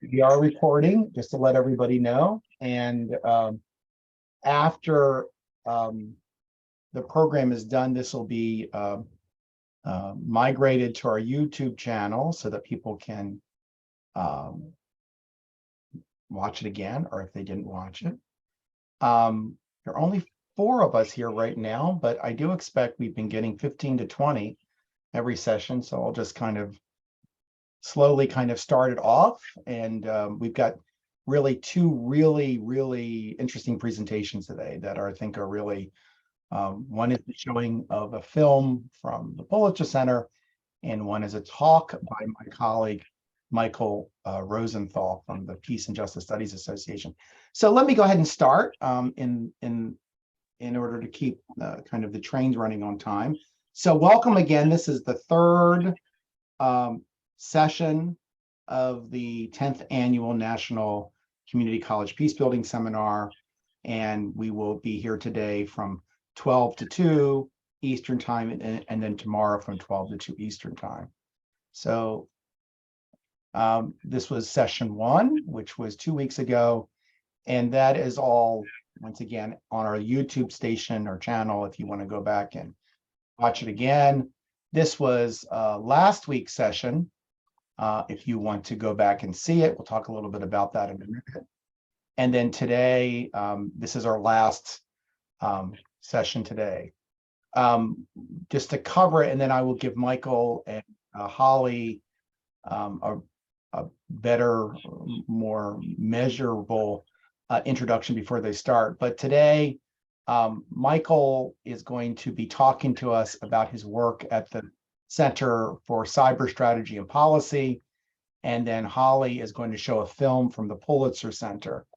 We are recording, just to let everybody know. And after the program is done, this will be migrated to our YouTube channel so that people can watch it again, or if they didn't watch it. There are only 4 of us here right now, but I do expect we've been getting 15 to 20 every session. So I'll just kind of slowly start it off. And we've got really 2 really interesting presentations today that I think are really, one is the showing of a film from the Pulitzer Center, and one is a talk by my colleague, Michael Rosenthal from the Peace and Justice Studies Association. So let me go ahead and start in order to keep kind of the trains running on time. So welcome again. This is the 3rd session of the 10th Annual National Community College Peacebuilding Seminar. And we will be here today from 12 to 2 Eastern Time, and then tomorrow from 12 to 2 Eastern Time. So this was session 1, which was 2 weeks ago. And that is all, once again, on our YouTube station or channel if you want to go back and watch it again. This was last week's session. If you want to go back and see it, we'll talk a little bit about that in a minute. And then today, this is our last session today. Just to cover it, and then I will give Michael and Holly a better, more measurable introduction before they start. But today, Michael is going to be talking to us about his work at the Center for Cyber Strategy and Policy. And then Holly is going to show a film from the Pulitzer Center.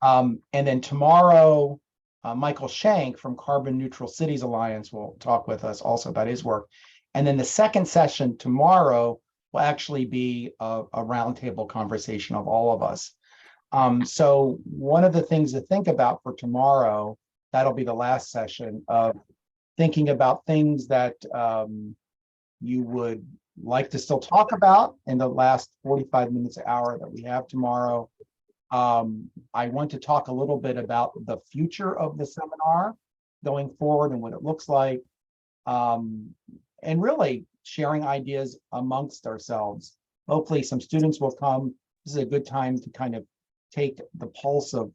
And then tomorrow, Michael Shank from Carbon Neutral Cities Alliance will talk with us also about his work. And then the second session tomorrow will actually be a roundtable conversation of all of us. So one of the things to think about for tomorrow, that'll be the last session, of thinking about things that you would like to still talk about in the last 45 minutes, hour that we have tomorrow. I want to talk a little bit about the future of the seminar going forward and what it looks like, and really sharing ideas amongst ourselves. Hopefully some students will come. This is a good time to kind of take the pulse of,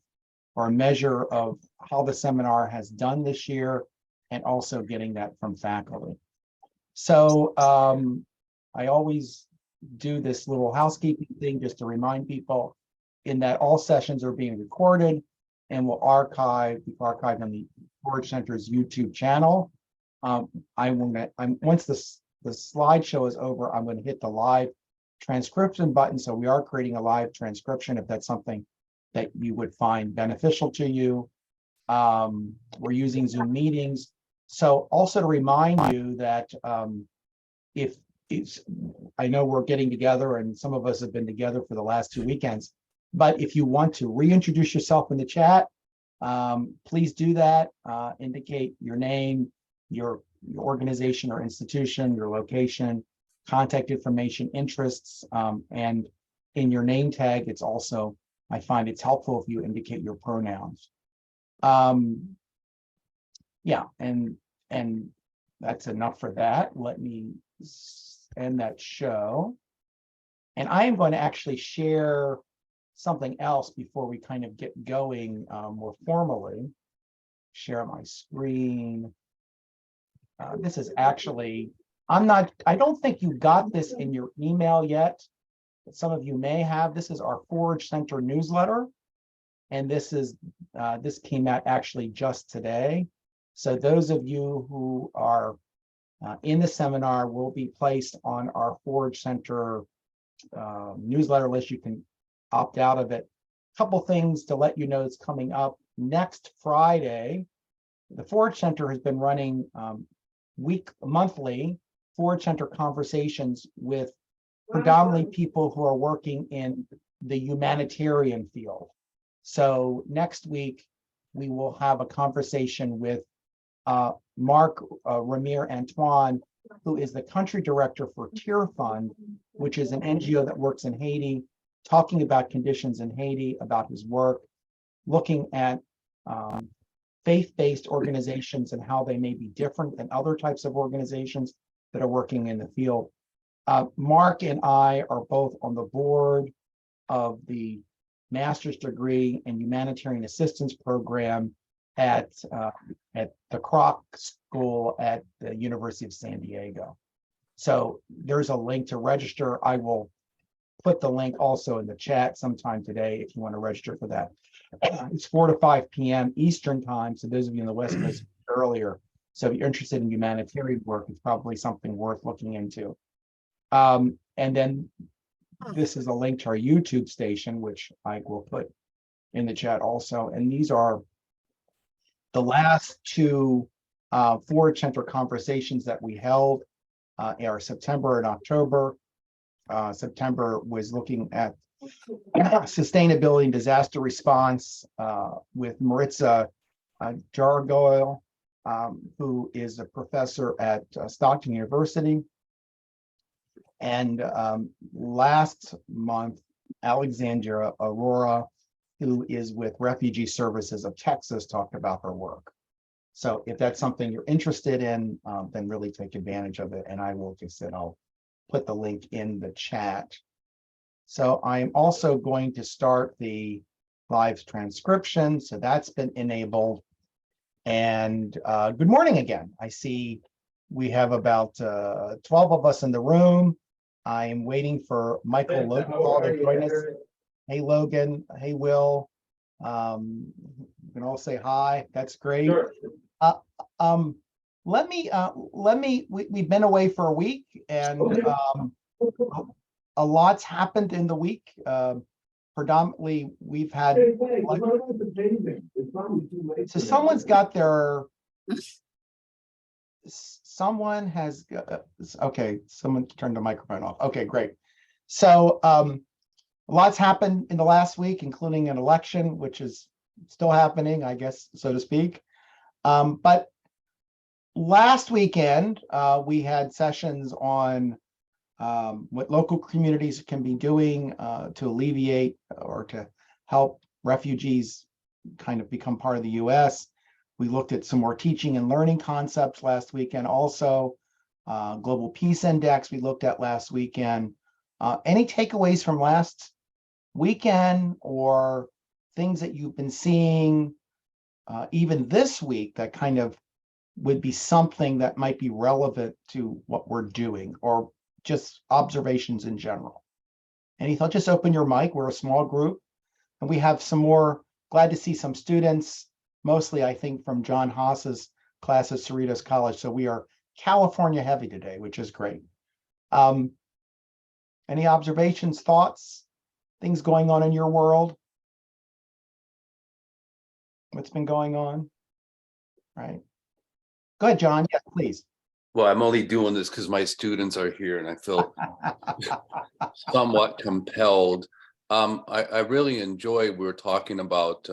or a measure of, how the seminar has done this year, and also getting that from faculty. So I always do this little housekeeping thing just to remind people in that all sessions are being recorded and will be archived on the Forge Center's YouTube channel. Once the slideshow is over, I'm going to hit the live transcription button. So we are creating a live transcription if that's something that you would find beneficial to you. We're using Zoom meetings. So also to remind you that I know we're getting together, and some of us have been together for the last 2 weekends, but if you want to reintroduce yourself in the chat, please do that. Indicate your name, your organization or institution, your location, contact information, interests, and in your name tag, it's also, I find it's helpful if you indicate your pronouns. Yeah, and that's enough for that. Let me end that show. And I am going to actually share something else before we kind of get going more formally. Share my screen. This is actually, I don't think you got this in your email yet, but some of you may have. This is our Forge Center newsletter. And this came out actually just today. So those of you who are in the seminar will be placed on our Forge Center newsletter list. You can opt out of it. A couple things to let you know is coming up next Friday. The Forge Center has been running monthly Forge Center conversations with predominantly people who are working in the humanitarian field. So next week, we will have a conversation with Mark Ramir Antoine, who is the country director for Tear Fund, which is an NGO that works in Haiti talking about conditions in Haiti, about his work, looking at faith-based organizations and how they may be different than other types of organizations that are working in the field. Mark and I are both on the board of the master's degree in humanitarian assistance program at the Kroc School at the University of San Diego. So there's a link to register. I will put the link also in the chat sometime today if you want to register for that. It's 4 to 5 p.m. Eastern time. So those of you in the West Coast earlier. So if you're interested in humanitarian work, it's probably something worth looking into. And then this is a link to our YouTube station, which I will put in the chat also. And these are the last two Forward Center conversations that we held in our September and October. September was looking at sustainability and disaster response with Maritza Jargoyle, who is a professor at Stockton University. And last month, Alexandra Aurora, who is with Refugee Services of Texas, talked about her work. So if that's something you're interested in, then really take advantage of it. And I will just say, I'll put the link in the chat. So I'm also going to start the live transcription. So that's been enabled. And good morning again. I see we have about 12 of us in the room. I'm waiting for Michael Logan to join us. Hey, Logan. Hey, Will. You can all say hi. That's great. Sure. We've been away for a week, and a lot's happened in the week. Predominantly, we've had. So someone's got their. Someone has. Okay, someone turned the microphone off. Okay, great. So lots happened in the last week, including an election, which is still happening, I guess, so to speak. But last weekend, we had sessions on what local communities can be doing to alleviate or to help refugees kind of become part of the U.S. We looked at some more teaching and learning concepts last weekend. Also, Global Peace Index we looked at last weekend. Any takeaways from last weekend or things that you've been seeing even this week that kind of would be something that might be relevant to what we're doing, or just observations in general? Any thought? Just open your mic. We're a small group, and we have some more. Glad to see some students, mostly I think from John Haas's class at Cerritos College. So we are California heavy today, which is great. Any observations, thoughts, things going on in your world? What's been going on? Right. Go ahead, John. Yes, please. Well, I'm only doing this because my students are here and I feel somewhat compelled. I really enjoy, we're talking about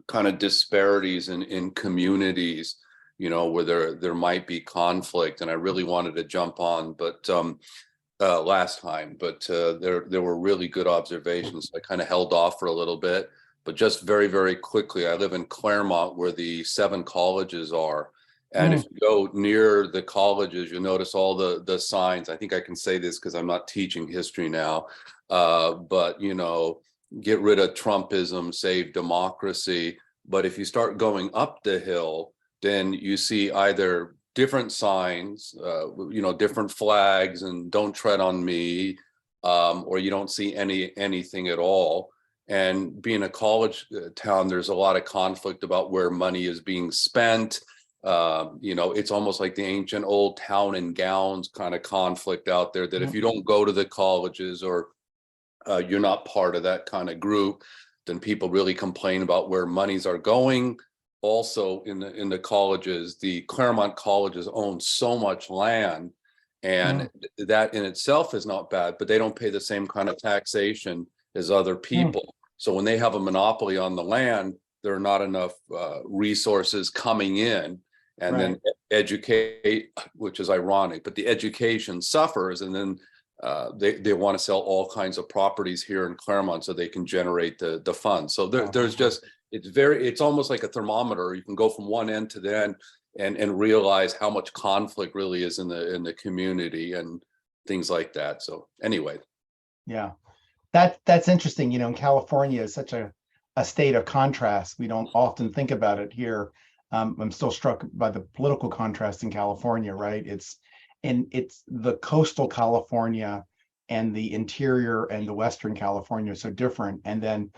kind of disparities in communities, you know, where there might be conflict. And I really wanted to jump on, but last time, but there were really good observations. I kind of held off for a little bit, but just very, very quickly, I live in Claremont where the 7 colleges are. And if you go near the colleges, you'll notice all the signs. I think I can say this because I'm not teaching history now, but, you know, get rid of Trumpism, save democracy. But if you start going up the hill, then you see either different signs, you know, different flags and don't tread on me, or you don't see anything at all. And being a college town, there's a lot of conflict about where money is being spent. You know, it's almost like the ancient old town and gowns kind of conflict out there, that if you don't go to the colleges or you're not part of that kind of group, then people really complain about where monies are going. Also in the colleges, the Claremont colleges own so much land, and that in itself is not bad, but they don't pay the same kind of taxation as other people. So when they have a monopoly on the land, there are not enough resources coming in. And then educate, which is ironic, but the education suffers. And then they want to sell all kinds of properties here in Claremont so they can generate the funds. So there's just, it's almost like a thermometer. You can go from one end to the end and realize how much conflict really is in the community and things like that. So anyway. Yeah, that's interesting. You know, California is such a state of contrast. We don't often think about it here. I'm still struck by the political contrast in California, right? It's the coastal California and the interior and the Western California are so different. And then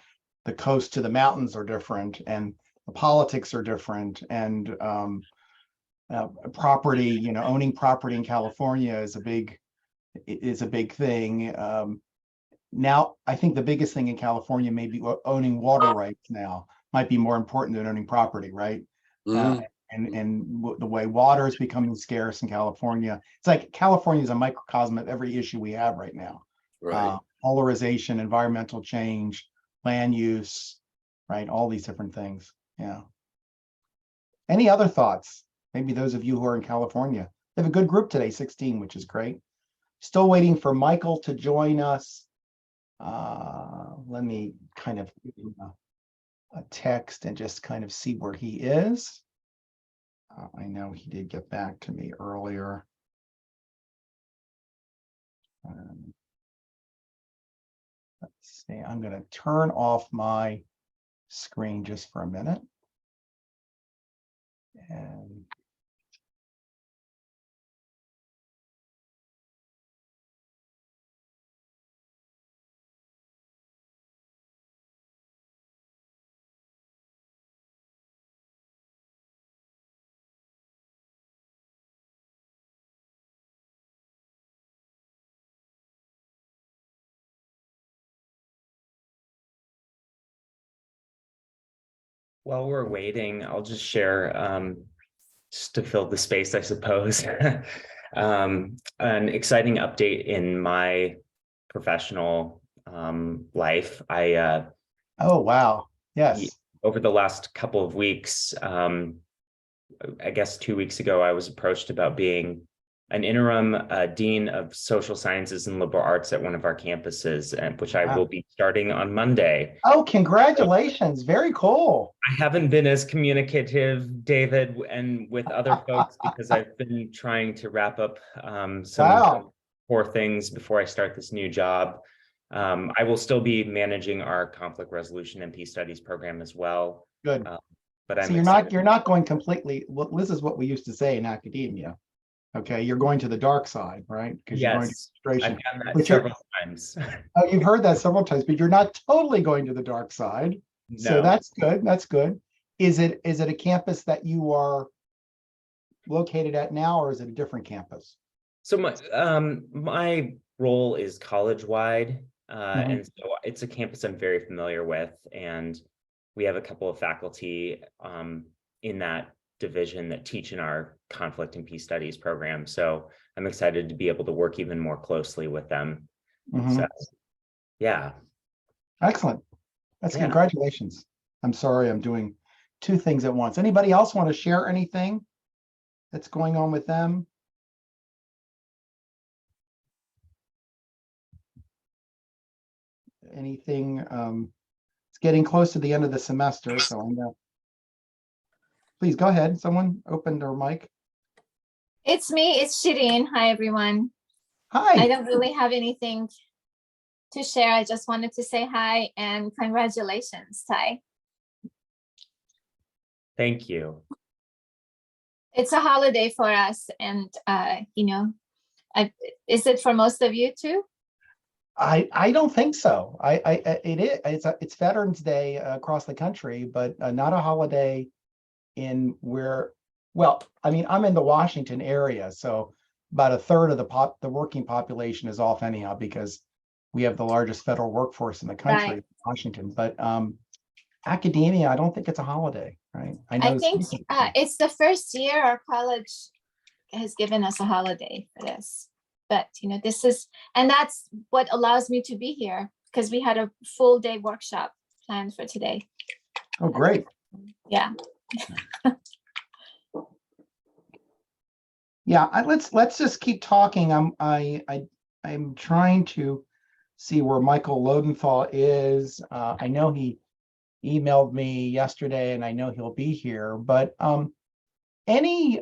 the coast to the mountains are different, and the politics are different. And property, you know, owning property in California is a big thing. Now, I think the biggest thing in California may be owning water rights now might be more important than owning property, right? And the way water is becoming scarce in California. It's like California is a microcosm of every issue we have right now. Right. Polarization, environmental change, land use, right? All these different things. Yeah. Any other thoughts? Maybe those of you who are in California. We have a good group today, 16, which is great. Still waiting for Michael to join us. Let me kind of give him a text and just kind of see where he is. I know he did get back to me earlier. Let's see, I'm going to turn off my screen just for a minute. And while we're waiting, I'll just share, just to fill the space, I suppose, an exciting update in my professional life. oh, wow. Yes. Over the last couple of weeks, I guess 2 weeks ago, I was approached about being an interim dean of social sciences and liberal arts at one of our campuses, which I will be starting on Monday. Oh, congratulations. Very cool. I haven't been as communicative, David, and with other folks because I've been trying to wrap up some core things before I start this new job. I will still be managing our conflict resolution and peace studies program as well. Good. But I'm so you're not going completely, well, this is what we used to say in academia. Okay, you're going to the dark side, right? Because you're going to administration. I've done that several times. Oh, you've heard that several times, but you're not totally going to the dark side. No. So that's good. That's good. Is it a campus that you are located at now, or is it a different campus? So my role is college-wide, and so it's a campus I'm very familiar with, and we have a couple of faculty in that division that teach in our conflict and peace studies program. So I'm excited to be able to work even more closely with them. So, yeah. Excellent. That's congratulations. I'm sorry, I'm doing two things at once. Anybody else want to share anything that's going on with them? Anything? It's getting close to the end of the semester, so I'm gonna. Please go ahead. Someone open their mic. It's me. It's Shireen. Hi, everyone. Hi. I don't really have anything to share. I just wanted to say hi and congratulations, Ty. Thank you. It's a holiday for us, and you know, is it for most of you too? I don't think so. It's Veterans Day across the country, but not a holiday in where, well, I mean, I'm in the Washington area, so about a third of the working population is off anyhow, because we have the largest federal workforce in the country, Washington. But academia, I don't think it's a holiday, right? I think it's the first year our college has given us a holiday for this. But you know, and that's what allows me to be here, because we had a full day workshop planned for today. Oh, great. Yeah. Yeah, let's just keep talking. I'm trying to see where Michael Lodenthal is. I know he emailed me yesterday and I know he'll be here, but any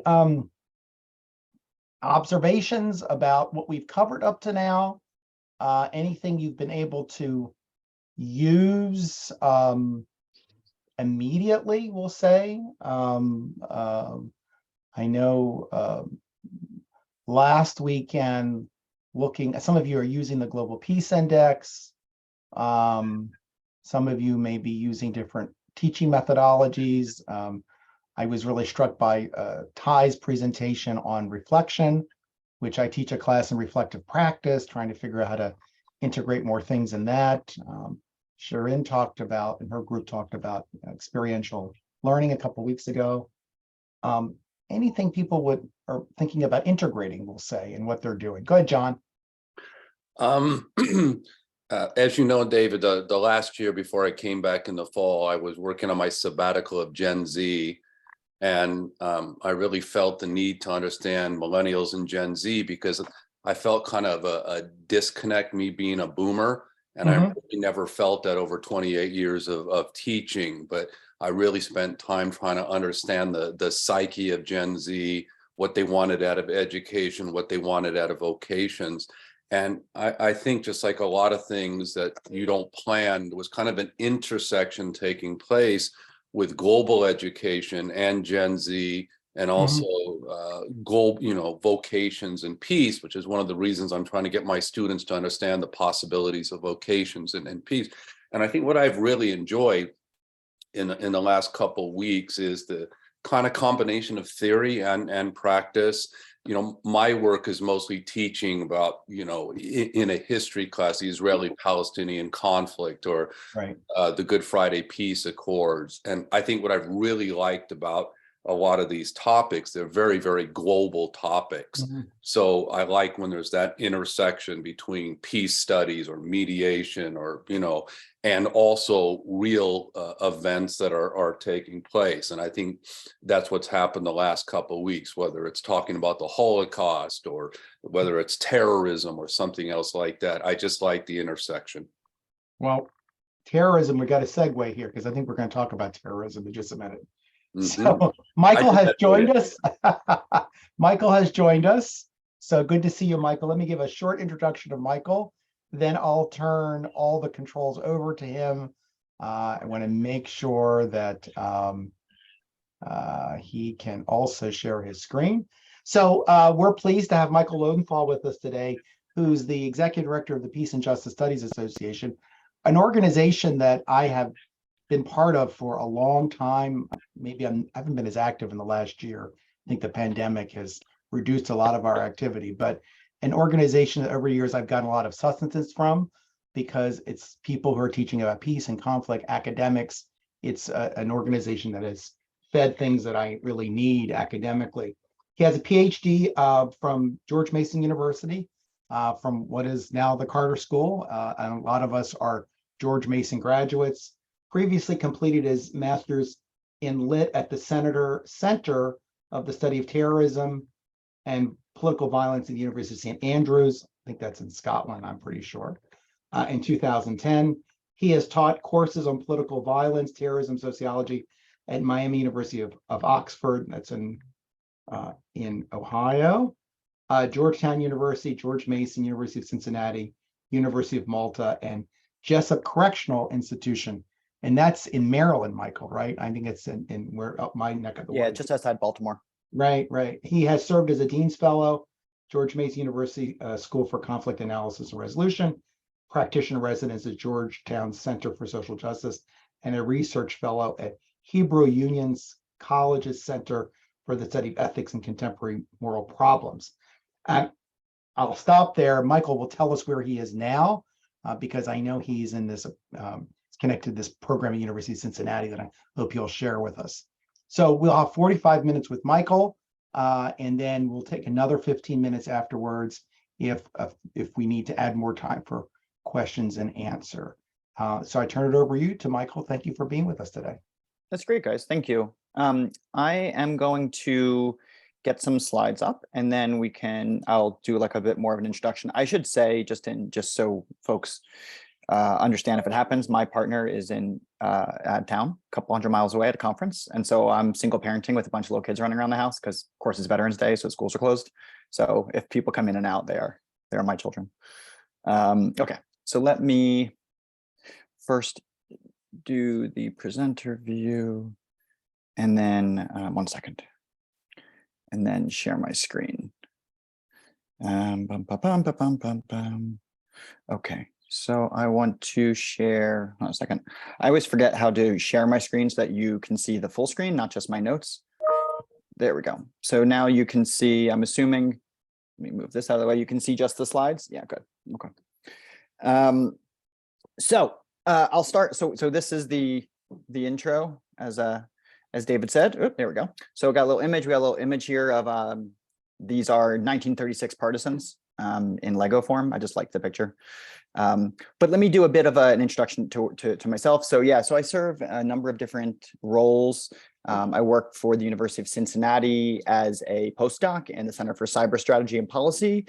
observations about what we've covered up to now? Anything you've been able to use immediately, we'll say? I know last weekend, looking, some of you are using the Global Peace Index. Some of you may be using different teaching methodologies. I was really struck by Ty's presentation on reflection, which I teach a class in reflective practice, trying to figure out how to integrate more things in that. Sharon talked about, and her group talked about experiential learning a couple of weeks ago. Anything people are thinking about integrating, we'll say, in what they're doing. Go ahead, John. As you know, David, the last year before I came back in the fall, I was working on my sabbatical of Gen Z. And I really felt the need to understand millennials and Gen Z because I felt kind of a disconnect, me being a boomer. And I really never felt that over 28 years of teaching, but I really spent time trying to understand the psyche of Gen Z, what they wanted out of education, what they wanted out of vocations. And I think just like a lot of things that you don't plan, there was kind of an intersection taking place with global education and Gen Z, and also global, vocations and peace, which is one of the reasons I'm trying to get my students to understand the possibilities of vocations and peace. And I think what I've really enjoyed in the last couple of weeks is the kind of combination of theory and practice. My work is mostly teaching about, in a history class, the Israeli-Palestinian conflict or the Good Friday Peace Accords. And I think what I've really liked about a lot of these topics, they're very, very global topics. So I like when there's that intersection between peace studies or mediation or, and also real events that are taking place. And I think that's what's happened the last couple of weeks, whether it's talking about the Holocaust or whether it's terrorism or something else like that. I just like the intersection. Well, terrorism, we got a segue here because I think we're going to talk about terrorism in just a minute. So Michael has joined us. Michael has joined us. So good to see you, Michael. Let me give a short introduction of Michael. Then I'll turn all the controls over to him. I want to make sure that he can also share his screen. So we're pleased to have Michael Lodenthal with us today, who's the Executive Director of the Peace and Justice Studies Association, an organization that I have been part of for a long time. Maybe I haven't been as active in the last year. I think the pandemic has reduced a lot of our activity, but an organization that over years I've gotten a lot of sustenance from because it's people who are teaching about peace and conflict, academics. It's an organization that has fed things that I really need academically. He has a PhD from George Mason University, from what is now the Carter School. And a lot of us are George Mason graduates. Previously completed his master's in lit at the Center of the Study of Terrorism and Political Violence at the University of St. Andrews. I think that's in Scotland, I'm pretty sure. In 2010, he has taught courses on political violence, terrorism, sociology at Miami University of Oxford. That's in Ohio. Georgetown University, George Mason, University of Cincinnati, University of Malta, and Jessup Correctional Institution. And that's in Maryland, Michael, right? I think it's in where up my neck of the woods. Yeah, just outside Baltimore. Right. He has served as a Dean's Fellow, George Mason University School for Conflict Analysis and Resolution, practitioner residence at Georgetown Center for Social Justice, and a research fellow at Hebrew Union College's Center for the Study of Ethics and Contemporary Moral Problems. And I'll stop there. Michael will tell us where he is now, because I know he's in this connected to this program at University of Cincinnati that I hope you'll share with us. So we'll have 45 minutes with Michael, and then we'll take another 15 minutes afterwards if we need to add more time for questions and answer. So I turn it over to Michael. Thank you for being with us today. That's great, guys. Thank you. I am going to get some slides up, and then I'll do like a bit more of an introduction. I should say, just so folks understand if it happens, my partner is in out of town, a couple hundred miles away at a conference. And so I'm single parenting with a bunch of little kids running around the house because of course it's Veterans Day, so schools are closed. So if people come in and out, they are my children. Okay, so let me first do the presenter view, and then 1 second, and then share my screen. Okay, so I want to share, hold on a second. I always forget how to share my screen so that you can see the full screen, not just my notes. There we go. So now you can see, I'm assuming, let me move this out of the way. You can see just the slides. Yeah, good. Okay. I'll start. So this is the intro, as David said. Oop, there we go. So we got a little image. We got a little image here of these are 1936 partisans in Lego form. I just like the picture. But let me do a bit of an introduction to myself. So yeah, so I serve a number of different roles. I work for the University of Cincinnati as a postdoc in the Center for Cyber Strategy and Policy.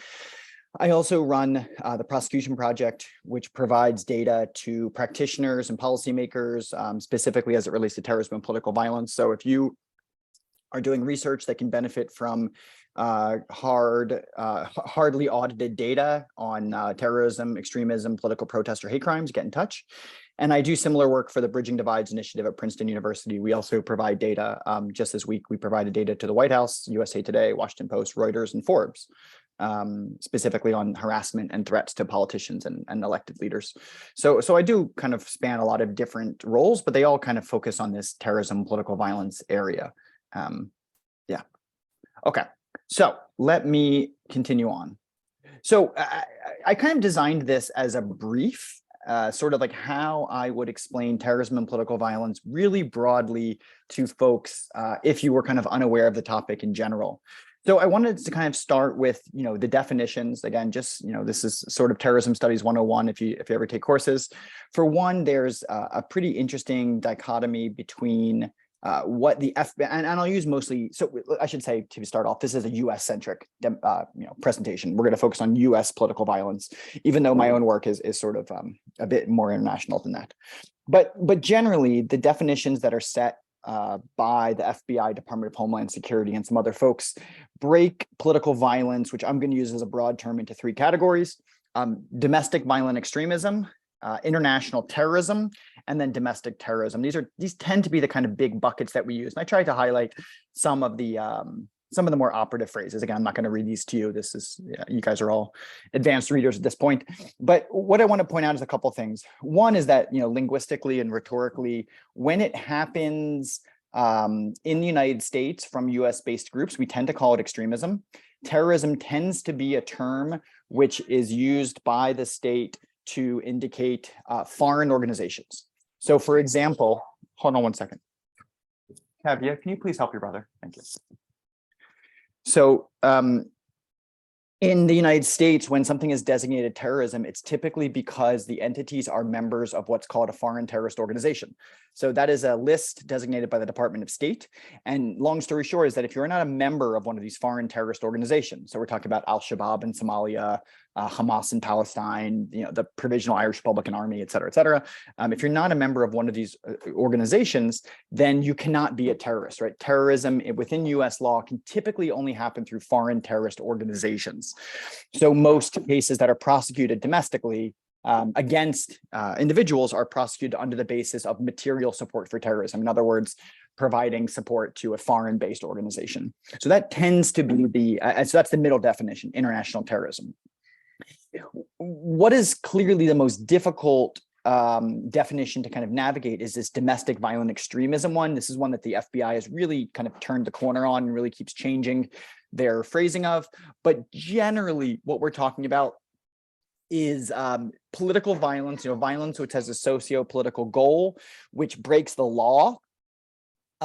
I also run the Prosecution Project, which provides data to practitioners and policymakers, specifically as it relates to terrorism and political violence. So if you are doing research that can benefit from hardly audited data on terrorism, extremism, political protest, or hate crimes, get in touch. And I do similar work for the Bridging Divides initiative at Princeton University. We also provide data. Just this week, we provided data to the White House, USA Today, Washington Post, Reuters, and Forbes, specifically on harassment and threats to politicians and elected leaders. So I do kind of span a lot of different roles, but they all kind of focus on this terrorism, political violence area. Yeah. Okay. So let me continue on. So I kind of designed this as a brief, sort of like how I would explain terrorism and political violence really broadly to folks if you were kind of unaware of the topic in general. So I wanted to kind of start with, the definitions. Again, just, this is sort of Terrorism Studies 101 if you ever take courses. For one, there's a pretty interesting dichotomy between what the FBI, and I'll use mostly, so I should say to start off, this is a US centric presentation. We're going to focus on US political violence, even though my own work is sort of a bit more international than that. But generally, the definitions that are set by the FBI, Department of Homeland Security, and some other folks break political violence, which I'm going to use as a broad term, into three categories: domestic violent extremism, international terrorism, and then domestic terrorism. These tend to be the kind of big buckets that we use. And I tried to highlight some of the more operative phrases. Again, I'm not going to read these to you. This is, you guys are all advanced readers at this point. But what I want to point out is a couple of things. One is that, linguistically and rhetorically, when it happens in the United States from US-based groups, we tend to call it extremism. Terrorism tends to be a term which is used by the state to indicate foreign organizations. So for example, hold on 1 second. Kavya, can you please help your brother? Thank you. So in the United States, when something is designated terrorism, it's typically because the entities are members of what's called a foreign terrorist organization. So that is a list designated by the Department of State. And long story short is that if you're not a member of one of these foreign terrorist organizations, so we're talking about Al-Shabaab in Somalia, Hamas in Palestine, the Provisional Irish Republican Army, et cetera, et cetera. If you're not a member of one of these organizations, then you cannot be a terrorist, right? Terrorism within US law can typically only happen through foreign terrorist organizations. So most cases that are prosecuted domestically against individuals are prosecuted under the basis of material support for terrorism. In other words, providing support to a foreign-based organization. So that tends to be so that's the middle definition, international terrorism. What is clearly the most difficult definition to kind of navigate is this domestic violent extremism one. This is one that the FBI has really kind of turned the corner on and really keeps changing their phrasing of. But generally, what we're talking about is political violence, violence which has a socio-political goal, which breaks the law.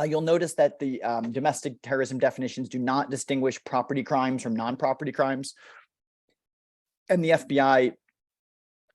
You'll notice that the domestic terrorism definitions do not distinguish property crimes from non-property crimes. And the FBI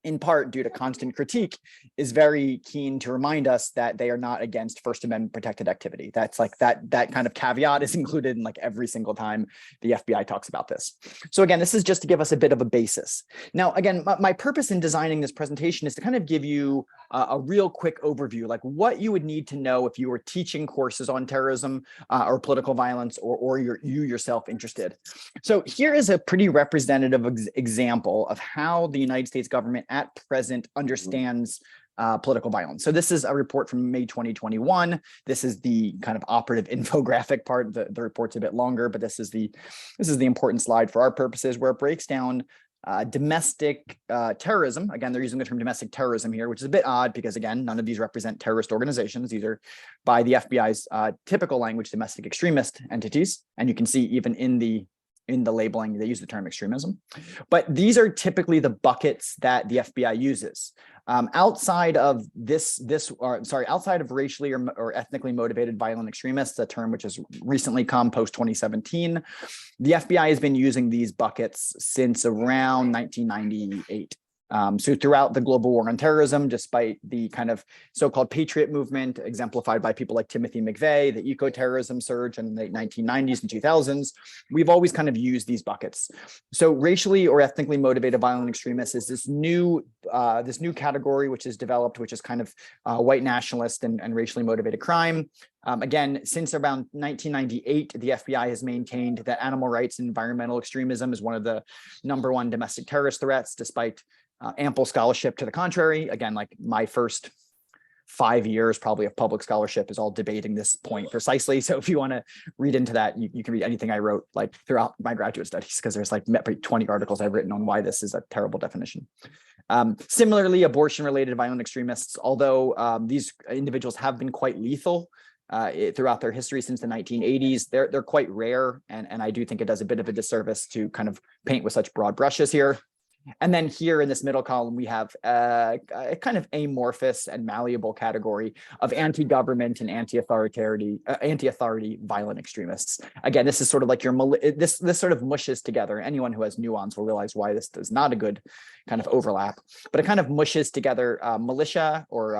in part due to constant critique, is very keen to remind us that they are not against First Amendment protected activity. That's like that kind of caveat is included in like every single time the FBI talks about this. So again, this is just to give us a bit of a basis. Now, again, my purpose in designing this presentation is to kind of give you a real quick overview, like what you would need to know if you were teaching courses on terrorism or political violence, or you yourself interested. So here is a pretty representative example of how the United States government at present understands political violence. So this is a report from May 2021. This is the kind of operative infographic part. The report's a bit longer, but this is the important slide for our purposes, where it breaks down domestic terrorism. Again, they're using the term domestic terrorism here, which is a bit odd because, again, none of these represent terrorist organizations. These are, by the FBI's typical language, domestic extremist entities. And you can see even in the labeling, they use the term extremism. But these are typically the buckets that the FBI uses. Outside of outside of racially or ethnically motivated violent extremists, a term which has recently come post 2017, the FBI has been using these buckets since around 1998. So throughout the global war on terrorism, despite the kind of so-called patriot movement exemplified by people like Timothy McVeigh, the eco-terrorism surge in the late 1990s and 2000s, we've always kind of used these buckets. So racially or ethnically motivated violent extremists is this new category which is developed, which is kind of white nationalist and racially motivated crime. Again, since around 1998, the FBI has maintained that animal rights and environmental extremism is one of the #1 domestic terrorist threats, despite ample scholarship to the contrary. Again, like my first 5 years probably of public scholarship is all debating this point precisely. So if you want to read into that, you can read anything I wrote like throughout my graduate studies, because there's like 20 articles I've written on why this is a terrible definition. Similarly, abortion-related violent extremists, although these individuals have been quite lethal throughout their history since the 1980s, they're quite rare. And I do think it does a bit of a disservice to kind of paint with such broad brushes here. And then here in this middle column, we have a kind of amorphous and malleable category of anti-government and anti-authority violent extremists. Again, this is sort of like this sort of mushes together. Anyone who has nuance will realize why this is not a good kind of overlap, but it kind of mushes together militia or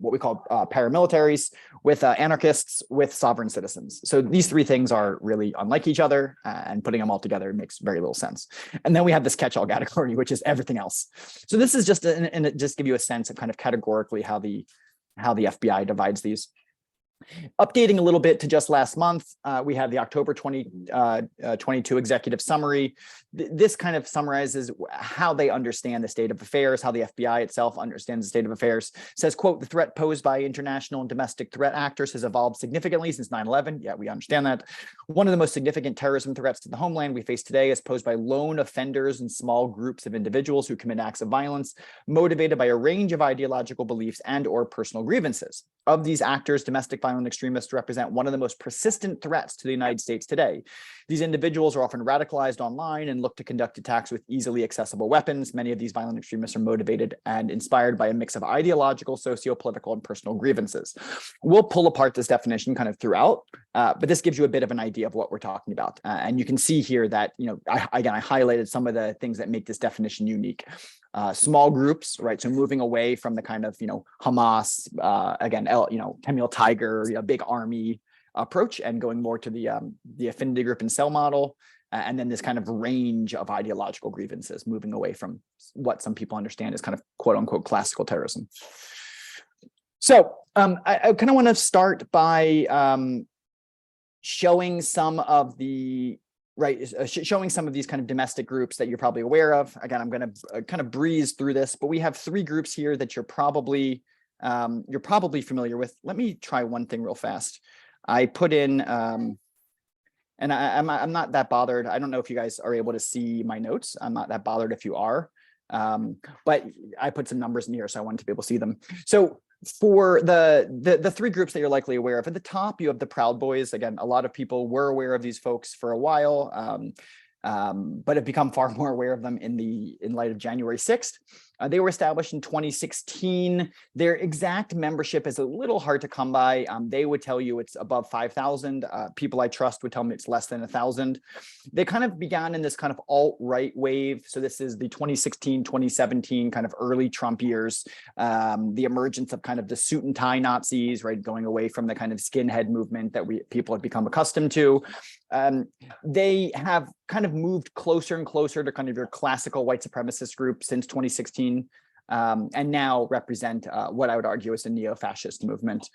what we call paramilitaries with anarchists with sovereign citizens. So these three things are really unlike each other, and putting them all together makes very little sense. And then we have this catch-all category, which is everything else. So this is just just give you a sense of kind of categorically how the FBI divides these. Updating a little bit to just last month, we had the October 2022 executive summary. This kind of summarizes how they understand the state of affairs, how the FBI itself understands the state of affairs. It says, quote, "The threat posed by international and domestic threat actors has evolved significantly since 9/11. Yeah, we understand that. One of the most significant terrorism threats to the homeland we face today is posed by lone offenders and small groups of individuals who commit acts of violence motivated by a range of ideological beliefs and or personal grievances. Of these actors, domestic violent extremists represent one of the most persistent threats to the United States today. These individuals are often radicalized online and look to conduct attacks with easily accessible weapons. Many of these violent extremists are motivated and inspired by a mix of ideological, socio-political, and personal grievances." We'll pull apart this definition kind of throughout, but this gives you a bit of an idea of what we're talking about. And you can see here that, I highlighted some of the things that make this definition unique. Small groups, right? So moving away from the kind of, Hamas, again, Tamil Tiger, big army approach, and going more to the affinity group and cell model. And then this kind of range of ideological grievances, moving away from what some people understand as kind of quote unquote classical terrorism. So I kind of want to start by showing some of the showing some of these kind of domestic groups that you're probably aware of. Again, I'm going to kind of breeze through this, but we have 3 groups here that you're probably familiar with. Let me try one thing real fast. I put in, and I'm not that bothered. I don't know if you guys are able to see my notes. I'm not that bothered if you are, but I put some numbers in here, so I wanted to be able to see them. So for the 3 groups that you're likely aware of, at the top, you have the Proud Boys. Again, a lot of people were aware of these folks for a while, but have become far more aware of them in light of January 6th. They were established in 2016. Their exact membership is a little hard to come by. They would tell you it's above 5,000. People I trust would tell me it's less than 1,000. They kind of began in this kind of alt-right wave. So this is the 2016, 2017 kind of early Trump years. The emergence of kind of the suit and tie Nazis, right? Going away from the kind of skinhead movement that people have become accustomed to. They have kind of moved closer and closer to kind of your classical white supremacist group since 2016, and now represent what I would argue is a neo-fascist movement.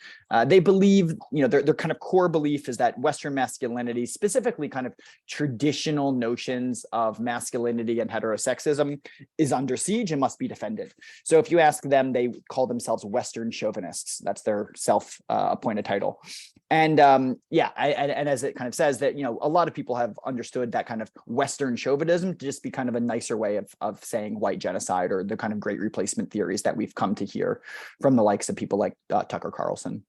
They believe, their kind of core belief is that Western masculinity, specifically kind of traditional notions of masculinity and heterosexism, is under siege and must be defended. So if you ask them, they call themselves Western chauvinists. That's their self-appointed title. And and as it kind of says that, a lot of people have understood that kind of Western chauvinism to just be kind of a nicer way of saying white genocide, or the kind of great replacement theories that we've come to hear from the likes of people like Tucker Carlson.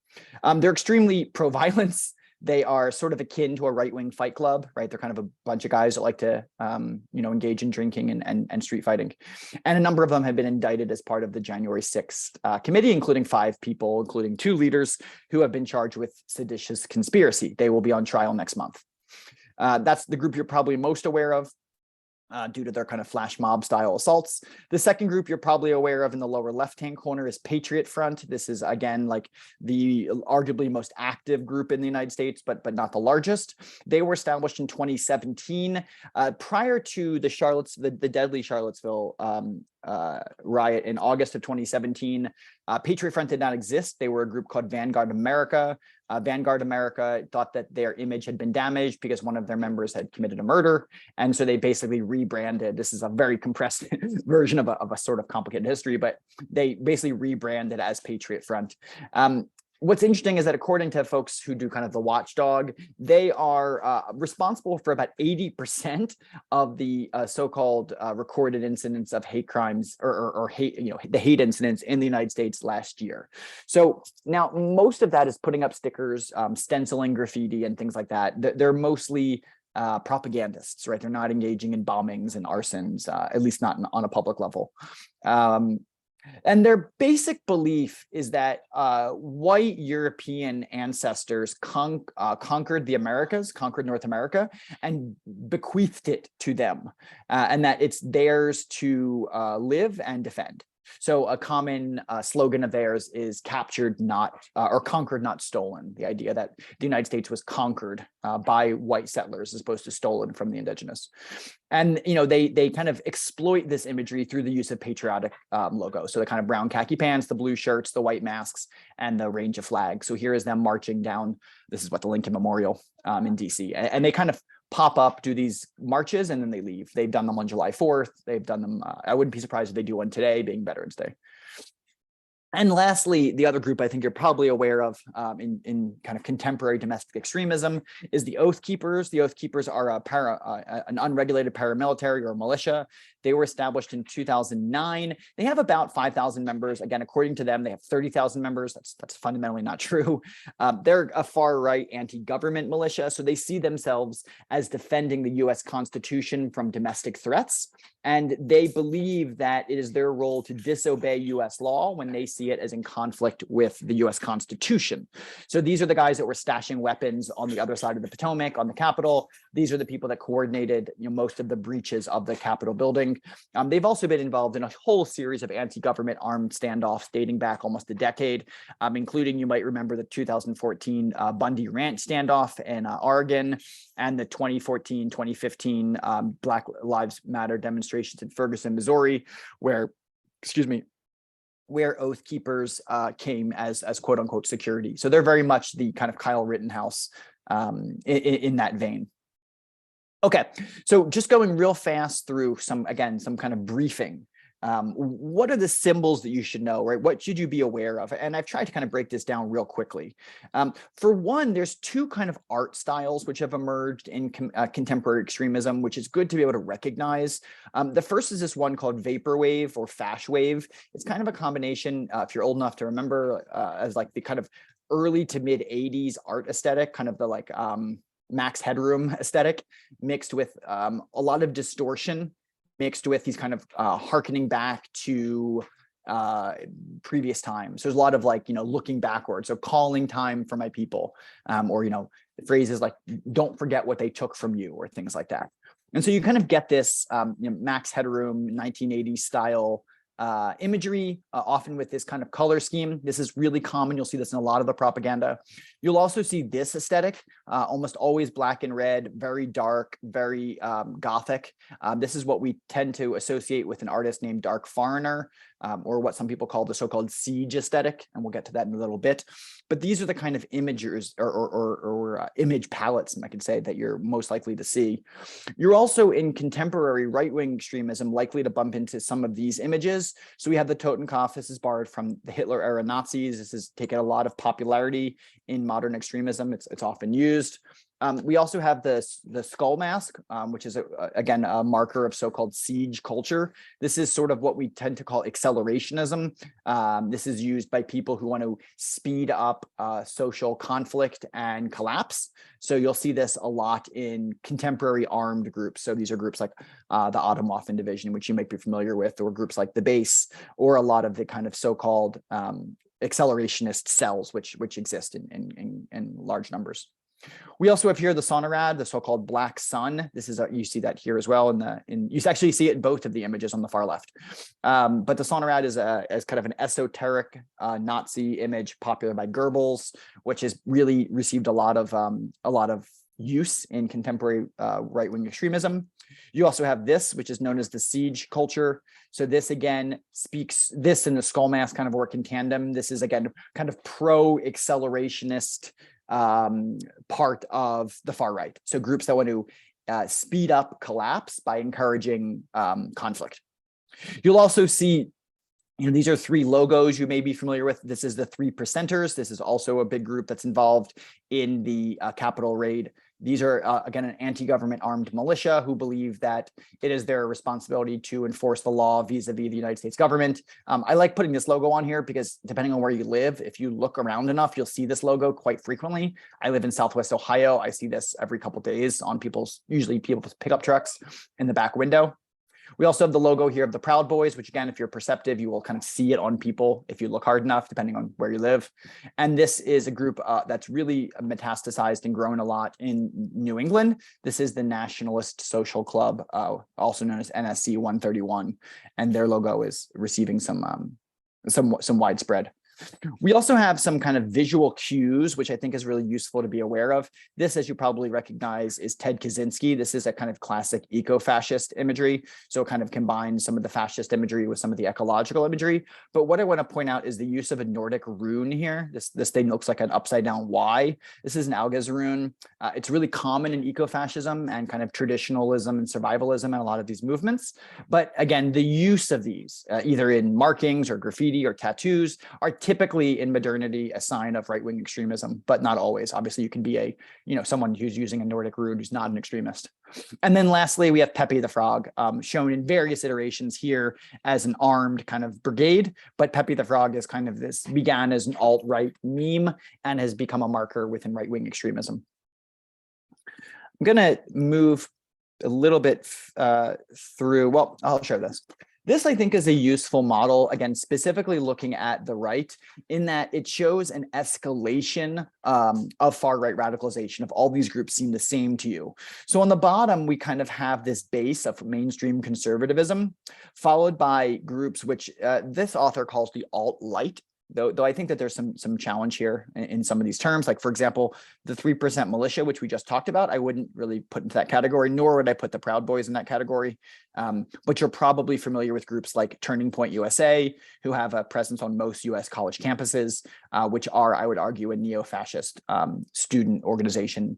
They're extremely pro-violence. They are sort of akin to a right-wing fight club, right? They're kind of a bunch of guys that like to, engage in drinking and street fighting. And a number of them have been indicted as part of the January 6th committee, including 5 people, including 2 leaders who have been charged with seditious conspiracy. They will be on trial next month. That's the group you're probably most aware of, due to their kind of flash mob style assaults. The second group you're probably aware of in the lower left-hand corner is Patriot Front. This is, again, like the arguably most active group in the United States, but not the largest. They were established in 2017, prior to the deadly Charlottesville riot in August of 2017. Patriot Front did not exist. They were a group called Vanguard America. Vanguard America thought that their image had been damaged because one of their members had committed a murder. And so they basically rebranded. This is a very compressed version of a sort of complicated history, but they basically rebranded as Patriot Front. What's interesting is that according to folks who do kind of the watchdog, they are responsible for about 80% of the so-called recorded incidents of hate crimes or hate, the hate incidents in the United States last year. So now most of that is putting up stickers, stenciling graffiti and things like that. They're mostly propagandists, right? They're not engaging in bombings and arsons, at least not on a public level. And their basic belief is that white European ancestors conquered the Americas, conquered North America, and bequeathed it to them, and that it's theirs to live and defend. So a common slogan of theirs is captured, or conquered, not stolen. The idea that the United States was conquered by white settlers as opposed to stolen from the indigenous. And, they kind of exploit this imagery through the use of patriotic logos. So the kind of brown khaki pants, the blue shirts, the white masks, and the range of flags. So here is them marching down. This is what the Lincoln Memorial in DC. And they kind of pop up, do these marches, and then they leave. They've done them on July 4th. They've done them. I wouldn't be surprised if they do one today, being Veterans Day. And lastly, the other group I think you're probably aware of in kind of contemporary domestic extremism is the Oath Keepers. The Oath Keepers are an unregulated paramilitary or militia. They were established in 2009. They have about 5,000 members. Again, according to them, they have 30,000 members. That's fundamentally not true. They're a far-right anti-government militia, so they see themselves as defending the U.S. Constitution from domestic threats. And they believe that it is their role to disobey U.S. law when they see it as in conflict with the U.S. Constitution. So these are the guys that were stashing weapons on the other side of the Potomac on the Capitol. These are the people that coordinated most of the breaches of the Capitol building. They've also been involved in a whole series of anti-government armed standoffs dating back almost a decade, including, you might remember, the 2014 Bundy Ranch standoff in Oregon and the 2014-2015 Black Lives Matter demonstrations in Ferguson, Missouri, where Oath Keepers came as quote unquote security. So they're very much the kind of Kyle Rittenhouse in that vein. Okay, so just going real fast through some kind of briefing. What are the symbols that you should know, right? What should you be aware of? And I've tried to kind of break this down real quickly. For one, there's 2 kind of art styles which have emerged in contemporary extremism, which is good to be able to recognize. The first is this one called Vaporwave or Fash Wave. It's kind of a combination, if you're old enough to remember, as like the kind of early to mid 80s art aesthetic, kind of the like Max Headroom aesthetic, mixed with a lot of distortion mixed with these kind of hearkening back to previous times. There's a lot of like, looking backwards. So calling time for my people, or, phrases like, don't forget what they took from you, or things like that. And so you kind of get this Max Headroom 1980s style imagery, often with this kind of color scheme. This is really common. You'll see this in a lot of the propaganda. You'll also see this aesthetic, almost always black and red, very dark, very Gothic. This is what we tend to associate with an artist named Dark Foreigner, or what some people call the so-called siege aesthetic. And we'll get to that in a little bit. But these are the kind of imagers or image palettes, I could say, that you're most likely to see. You're also in contemporary right-wing extremism likely to bump into some of these images. So we have the Totenkopf. This is borrowed from the Hitler era Nazis. This has taken a lot of popularity in modern extremism. It's often used. We also have the skull mask, which is again a marker of so-called siege culture. This is sort of what we tend to call accelerationism. This is used by people who want to speed up social conflict and collapse. So you'll see this a lot in contemporary armed groups. So these are groups like the Atomwaffen Division, which you might be familiar with, or groups like the Base, or a lot of the kind of so-called accelerationist cells, which exist in large numbers. We also have here the Sonorad, the so-called Black Sun. This is you see that here as well. You actually see it in both of the images on the far left. But the Sonorad is kind of an esoteric Nazi image popular by Goebbels, which has really received a lot of use in contemporary right-wing extremism. You also have this, which is known as the siege culture. So this again speaks, this and the skull mask kind of work in tandem. This is again kind of pro-accelerationist part of the far right. So groups that want to speed up collapse by encouraging conflict. You'll also see, these are three logos you may be familiar with. This is the 3 Percenters. This is also a big group that's involved in the Capitol raid. These are, again, an anti-government armed militia who believe that it is their responsibility to enforce the law vis-a-vis the United States government. I like putting this logo on here because depending on where you live, if you look around enough, you'll see this logo quite frequently. I live in Southwest Ohio. I see this every couple of days on usually people's pickup trucks in the back window. We also have the logo here of the Proud Boys, which again, if you're perceptive, you will kind of see it on people if you look hard enough, depending on where you live. And this is a group that's really metastasized and grown a lot in New England. This is the Nationalist Social Club, also known as NSC 131, and their logo is receiving some widespread. We also have some kind of visual cues, which I think is really useful to be aware of. This, as you probably recognize, is Ted Kaczynski. This is a kind of classic eco-fascist imagery. So it kind of combines some of the fascist imagery with some of the ecological imagery. But what I want to point out is the use of a Nordic rune here. This thing looks like an upside down Y. This is an Algaz rune. It's really common in eco-fascism and kind of traditionalism and survivalism and a lot of these movements. But again, the use of these, either in markings or graffiti or tattoos, are typically in modernity a sign of right-wing extremism, but not always. Obviously, you can be someone who's using a Nordic rune who's not an extremist. And then lastly, we have Pepe the Frog, shown in various iterations here as an armed kind of brigade. But Pepe the Frog is kind of began as an alt-right meme and has become a marker within right-wing extremism. I'm going to move a little bit through, well, I'll show this. This, I think, is a useful model, again, specifically looking at the right, in that it shows an escalation of far-right radicalization, of all these groups seem the same to you. So on the bottom, we kind of have this base of mainstream conservatism, followed by groups which this author calls the alt-light. Though I think that there's some challenge here in some of these terms. Like, for example, the 3% militia, which we just talked about, I wouldn't really put into that category, nor would I put the Proud Boys in that category. But you're probably familiar with groups like Turning Point USA, who have a presence on most US college campuses, which are, I would argue, a neo-fascist student organization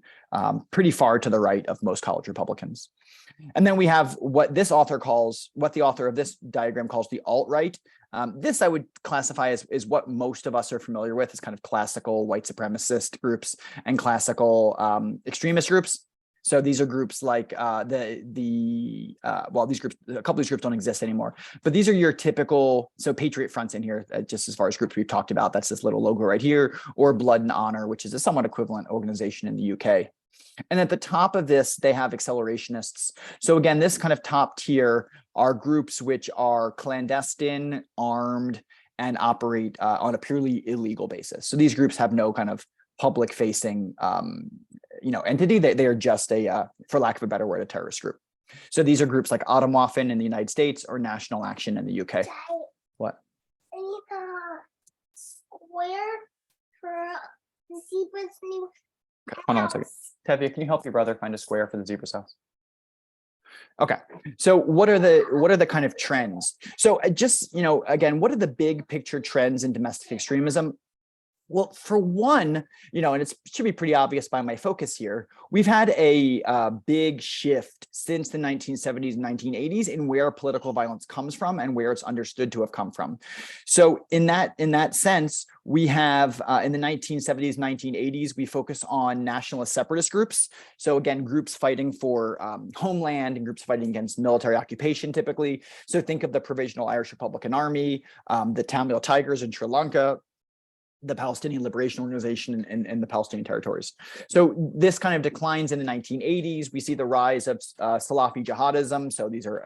pretty far to the right of most college Republicans. And then we have what the author of this diagram calls the alt-right. This I would classify as what most of us are familiar with, as kind of classical white supremacist groups and classical extremist groups. So these are groups like these groups, a couple of these groups don't exist anymore, but these are your typical, so Patriot Front's in here, just as far as groups we've talked about, that's this little logo right here, or Blood and Honor, which is a somewhat equivalent organization in the UK. And at the top of this, they have accelerationists. So again, this kind of top tier are groups which are clandestine, armed, and operate on a purely illegal basis. So these groups have no kind of public facing entity. They are just for lack of a better word, a terrorist group. So these are groups like Atomwaffen in the United States or National Action in the UK. What? I need a square for the zebra's new Hold on one second. Tevye, can you help your brother find a square for the zebra's house? Okay, so what are the kind of trends? So just, again, what are the big picture trends in domestic extremism? Well, for one, and it should be pretty obvious by my focus here, we've had a big shift since the 1970s and 1980s in where political violence comes from and where it's understood to have come from. So in that sense, we have in the 1970s, 1980s, we focus on nationalist separatist groups. So again, groups fighting for homeland and groups fighting against military occupation typically. So think of the Provisional Irish Republican Army, the Tamil Tigers in Sri Lanka, the Palestinian Liberation Organization and the Palestinian territories. So this kind of declines in the 1980s. We see the rise of Salafi jihadism. So these are,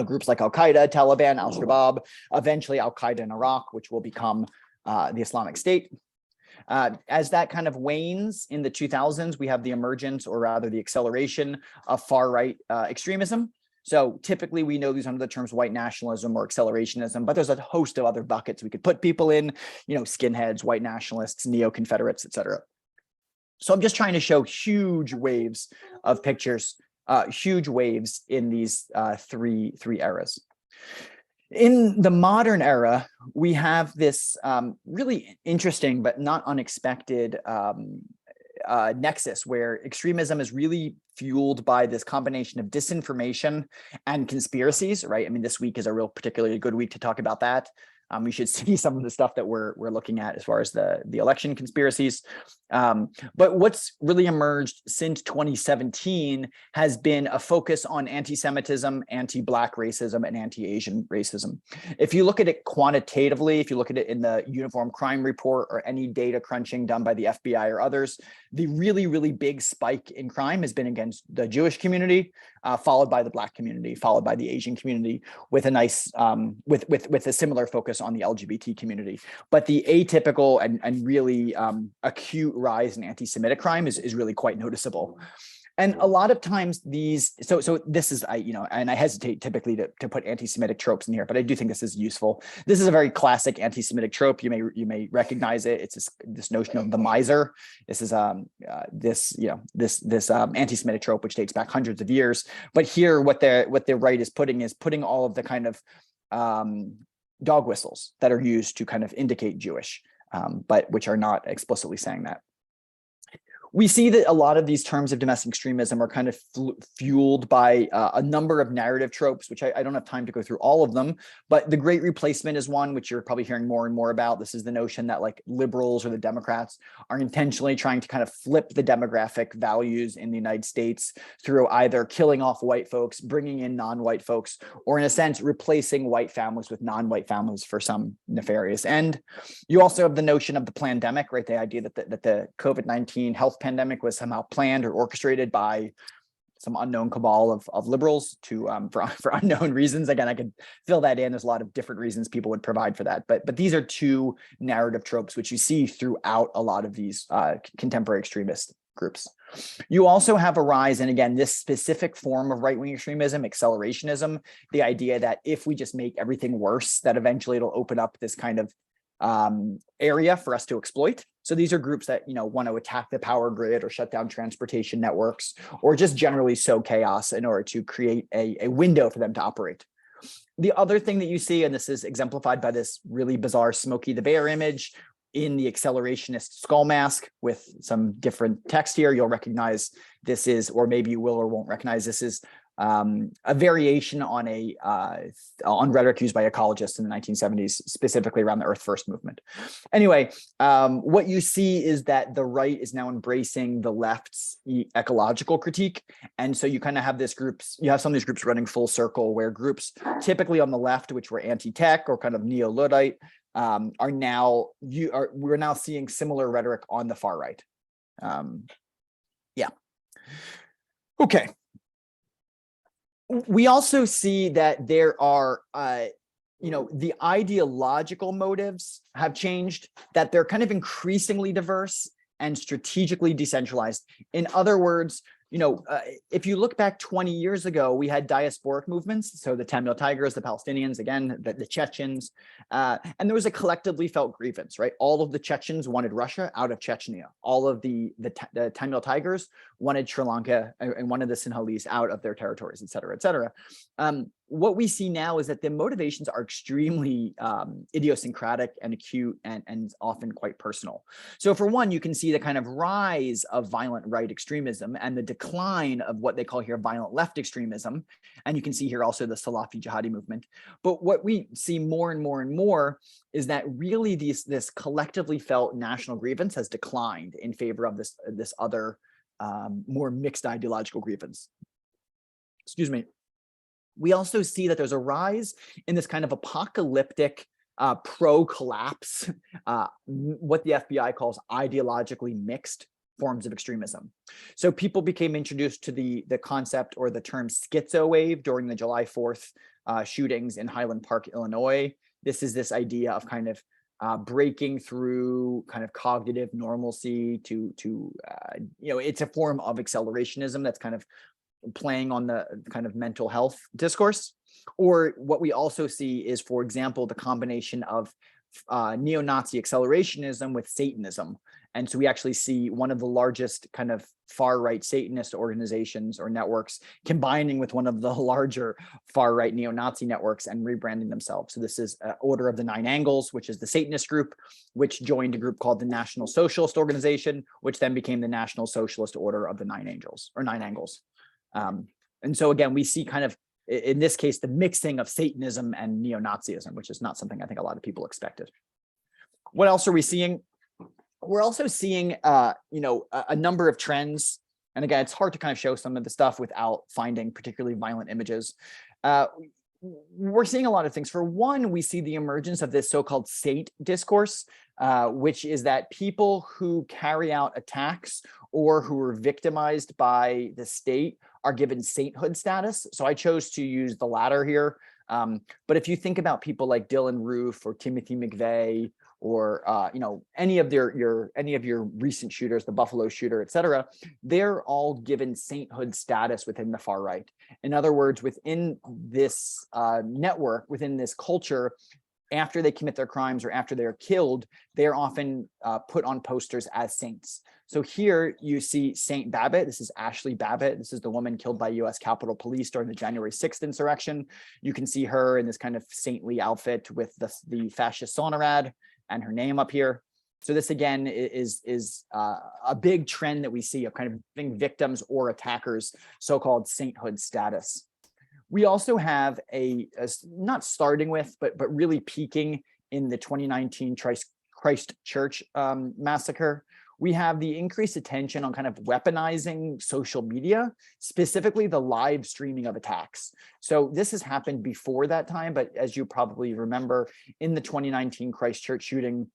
groups like Al-Qaeda, Taliban, Al-Shabaab, eventually Al-Qaeda in Iraq, which will become the Islamic State. As that kind of wanes in the 2000s, we have the emergence, or rather the acceleration of far-right extremism. So typically we know these under the terms white nationalism or accelerationism, but there's a host of other buckets we could put people in, skinheads, white nationalists, neo-Confederates, et cetera. So I'm just trying to show huge waves of pictures, huge waves in these three eras. In the modern era, we have this really interesting but not unexpected nexus where extremism is really fueled by this combination of disinformation and conspiracies, right? I mean, this week is a real particularly good week to talk about that. We should see some of the stuff that we're looking at as far as the election conspiracies. But what's really emerged since 2017 has been a focus on anti-Semitism, anti-Black racism, and anti-Asian racism. If you look at it quantitatively, if you look at it in the Uniform Crime Report or any data crunching done by the FBI or others, the really, really big spike in crime has been against the Jewish community, followed by the Black community, followed by the Asian community, with a nice, with a similar focus on the LGBT community. But the atypical and really acute rise in anti-Semitic crime is really quite noticeable. And a lot of times these, so this is, and I hesitate typically to put anti-Semitic tropes in here, but I do think this is useful. This is a very classic anti-Semitic trope. You may recognize it. It's this notion of the miser. This is this anti-Semitic trope which dates back hundreds of years. But here, what the right is putting all of the kind of dog whistles that are used to kind of indicate Jewish, but which are not explicitly saying that. We see that a lot of these terms of domestic extremism are kind of fueled by a number of narrative tropes, which I don't have time to go through all of them, but the Great Replacement is one which you're probably hearing more and more about. This is the notion that like liberals or the Democrats are intentionally trying to kind of flip the demographic values in the United States through either killing off white folks, bringing in non-white folks, or in a sense, replacing white families with non-white families for some nefarious end. You also have the notion of the pandemic, right? The idea that the COVID-19 health pandemic was somehow planned or orchestrated by some unknown cabal of liberals to for unknown reasons. Again, I could fill that in. There's a lot of different reasons people would provide for that, but these are two narrative tropes which you see throughout a lot of these contemporary extremist groups. You also have a rise, and again, this specific form of right-wing extremism, accelerationism, the idea that if we just make everything worse, that eventually it'll open up this kind of area for us to exploit. So these are groups that want to attack the power grid or shut down transportation networks, or just generally sow chaos in order to create a window for them to operate. The other thing that you see, and this is exemplified by this really bizarre Smokey the Bear image in the accelerationist skull mask with some different text here, you'll recognize this is, or maybe you will or won't recognize, this is a variation on on rhetoric used by ecologists in the 1970s, specifically around the Earth First movement. Anyway, what you see is that the right is now embracing the left's ecological critique. And so you kind of have you have some of these groups running full circle, where groups typically on the left, which were anti-tech or kind of neo-Luddite, we're now seeing similar rhetoric on the far right. Okay. We also see that there are, the ideological motives have changed, that they're kind of increasingly diverse and strategically decentralized. In other words, if you look back 20 years ago, we had diasporic movements. So the Tamil Tigers, the Palestinians, again, the Chechens, and there was a collectively felt grievance, right? All of the Chechens wanted Russia out of Chechnya. All of the Tamil Tigers wanted Sri Lanka and wanted the Sinhalese out of their territories, et cetera, et cetera. What we see now is that the motivations are extremely idiosyncratic and acute and often quite personal. So for one, you can see the kind of rise of violent right extremism and the decline of what they call here violent left extremism. And you can see here also the Salafi jihadi movement. But what we see more and more and more is that really this collectively felt national grievance has declined in favor of this other more mixed ideological grievance. Excuse me. We also see that there's a rise in this kind of apocalyptic pro-collapse, what the FBI calls ideologically mixed forms of extremism. So people became introduced to the concept or the term schizo wave during the July 4th shootings in Highland Park, Illinois. This is this idea of kind of breaking through kind of cognitive normalcy to it's a form of accelerationism that's kind of playing on the kind of mental health discourse. Or what we also see is, for example, the combination of neo-Nazi accelerationism with Satanism. And so we actually see one of the largest kind of far-right Satanist organizations or networks combining with one of the larger far-right neo-Nazi networks and rebranding themselves. So this is Order of the Nine Angles, which is the Satanist group, which joined a group called the National Socialist Organization, which then became the National Socialist Order of the Nine Angels or Nine Angles. And so again, we see kind of, in this case, the mixing of Satanism and neo-Nazism, which is not something I think a lot of people expected. What else are we seeing? We're also seeing, a number of trends. And again, it's hard to kind of show some of the stuff without finding particularly violent images. We're seeing a lot of things. For one, we see the emergence of this so-called saint discourse, which is that people who carry out attacks or who are victimized by the state are given sainthood status. So I chose to use the latter here. But if you think about people like Dylan Roof or Timothy McVeigh, or any of your recent shooters, the Buffalo shooter, et cetera, they're all given sainthood status within the far right. In other words, within this network, within this culture, after they commit their crimes or after they're killed, they're often put on posters as saints. So here you see Saint Babbitt. This is Ashley Babbitt. This is the woman killed by U.S. Capitol Police during the January 6th insurrection. You can see her in this kind of saintly outfit with the fascist Sonarad and her name up here. So this again is a big trend that we see of kind of giving victims or attackers so-called sainthood status. We also have not starting with, but really peaking in the 2019 Christchurch massacre. We have the increased attention on kind of weaponizing social media, specifically the live streaming of attacks. So this has happened before that time, but as you probably remember, in the 2019 Christchurch shooting,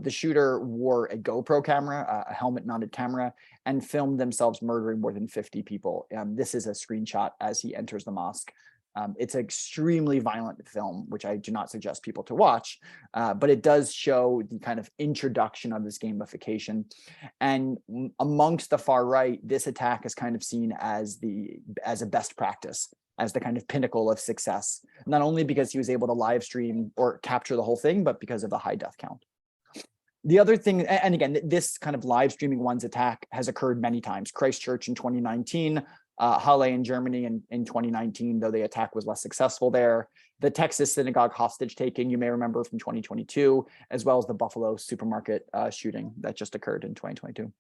the shooter wore a GoPro camera, a helmet-mounted camera, and filmed themselves murdering more than 50 people. This is a screenshot as he enters the mosque. It's an extremely violent film, which I do not suggest people to watch, but it does show the kind of introduction of this gamification. And amongst the far right, this attack is kind of seen as a best practice, as the kind of pinnacle of success, not only because he was able to live stream or capture the whole thing, but because of the high death count. The other thing, and again, this kind of live streaming one's attack has occurred many times. Christchurch in 2019, Halle in Germany in 2019, though the attack was less successful there. The Texas synagogue hostage taking, you may remember from 2022, as well as the Buffalo supermarket shooting that just occurred in 2022.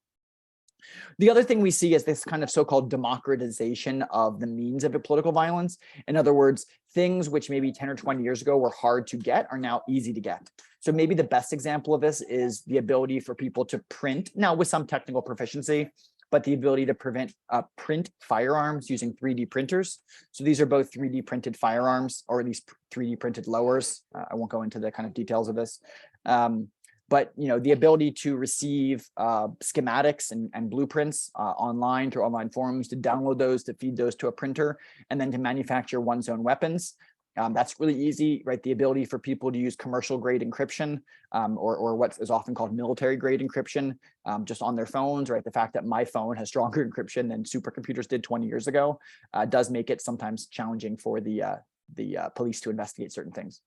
The other thing we see is this kind of so-called democratization of the means of political violence. In other words, things which maybe 10 or 20 years ago were hard to get are now easy to get. So maybe the best example of this is the ability for people to print, now with some technical proficiency, but the ability to print firearms using 3D printers. So these are both 3D printed firearms, or at least 3D printed lowers. I won't go into the kind of details of this. But the ability to receive schematics and blueprints online through online forums, to download those, to feed those to a printer, and then to manufacture one's own weapons. That's really easy, right? The ability for people to use commercial grade encryption or what is often called military grade encryption just on their phones, right? The fact that my phone has stronger encryption than supercomputers did 20 years ago does make it sometimes challenging for the police to investigate certain things.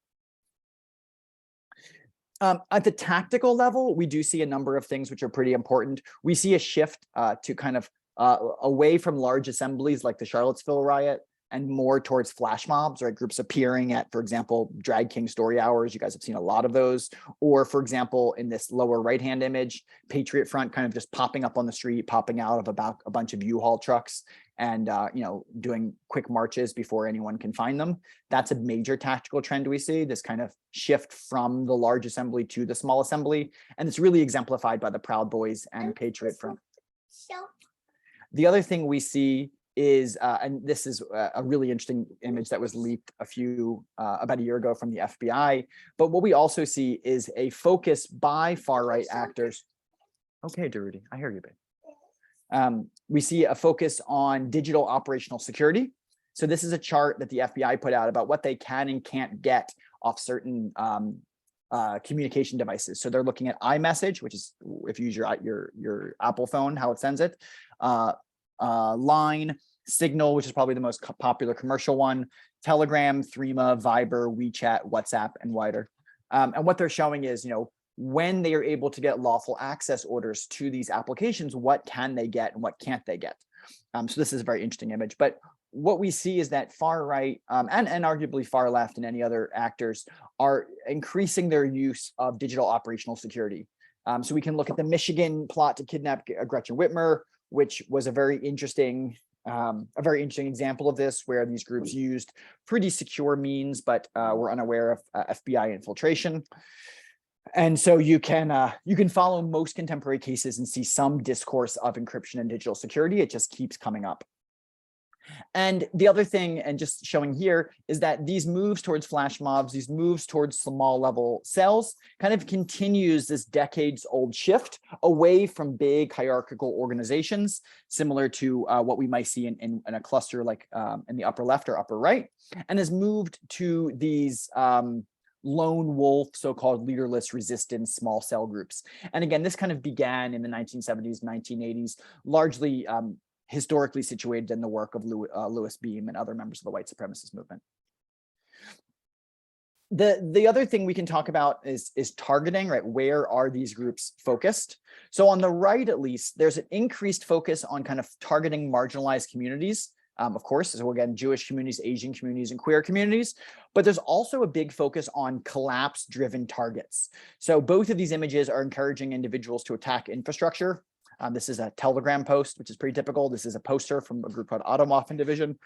At the tactical level, we do see a number of things which are pretty important. We see a shift to kind of away from large assemblies like the Charlottesville riot and more towards flash mobs, right? Groups appearing at, for example, Drag King story hours. You guys have seen a lot of those. Or, for example, in this lower right-hand image, Patriot Front kind of just popping up on the street, popping out of about a bunch of U-Haul trucks and, doing quick marches before anyone can find them. That's a major tactical trend we see, this kind of shift from the large assembly to the small assembly. And it's really exemplified by the Proud Boys and Patriot Front. The other thing we see is, and this is a really interesting image that was leaked about a year ago from the FBI. But what we also see is a focus by far-right actors. Okay, Daruti, I hear you, babe. We see a focus on digital operational security. So this is a chart that the FBI put out about what they can and can't get off certain communication devices. So they're looking at iMessage, which is if you use your Apple phone, how it sends it. Line, Signal, which is probably the most popular commercial one, Telegram, Threema, Viber, WeChat, WhatsApp, and wider. And what they're showing is, when they are able to get lawful access orders to these applications, what can they get and what can't they get? So this is a very interesting image. But what we see is that far right and arguably far left and any other actors are increasing their use of digital operational security. So we can look at the Michigan plot to kidnap Gretchen Whitmer, which was a very interesting example of this, where these groups used pretty secure means, but were unaware of FBI infiltration. And so you can follow most contemporary cases and see some discourse of encryption and digital security. It just keeps coming up. And the other thing, and just showing here, is that these moves towards flash mobs, these moves towards small level cells, kind of continues this decades old shift away from big hierarchical organizations, similar to what we might see in a cluster like in the upper left or upper right, and has moved to these lone wolf, so-called leaderless resistance small cell groups. And again, this kind of began in the 1970s, 1980s, largely historically situated in the work of Louis Beam and other members of the white supremacist movement. The other thing we can talk about is targeting, right? Where are these groups focused? So on the right, at least, there's an increased focus on kind of targeting marginalized communities. Of course, so again, Jewish communities, Asian communities, and queer communities, but there's also a big focus on collapse-driven targets. So both of these images are encouraging individuals to attack infrastructure. This is a Telegram post, which is pretty typical. This is a poster from a group called Automoffin Division.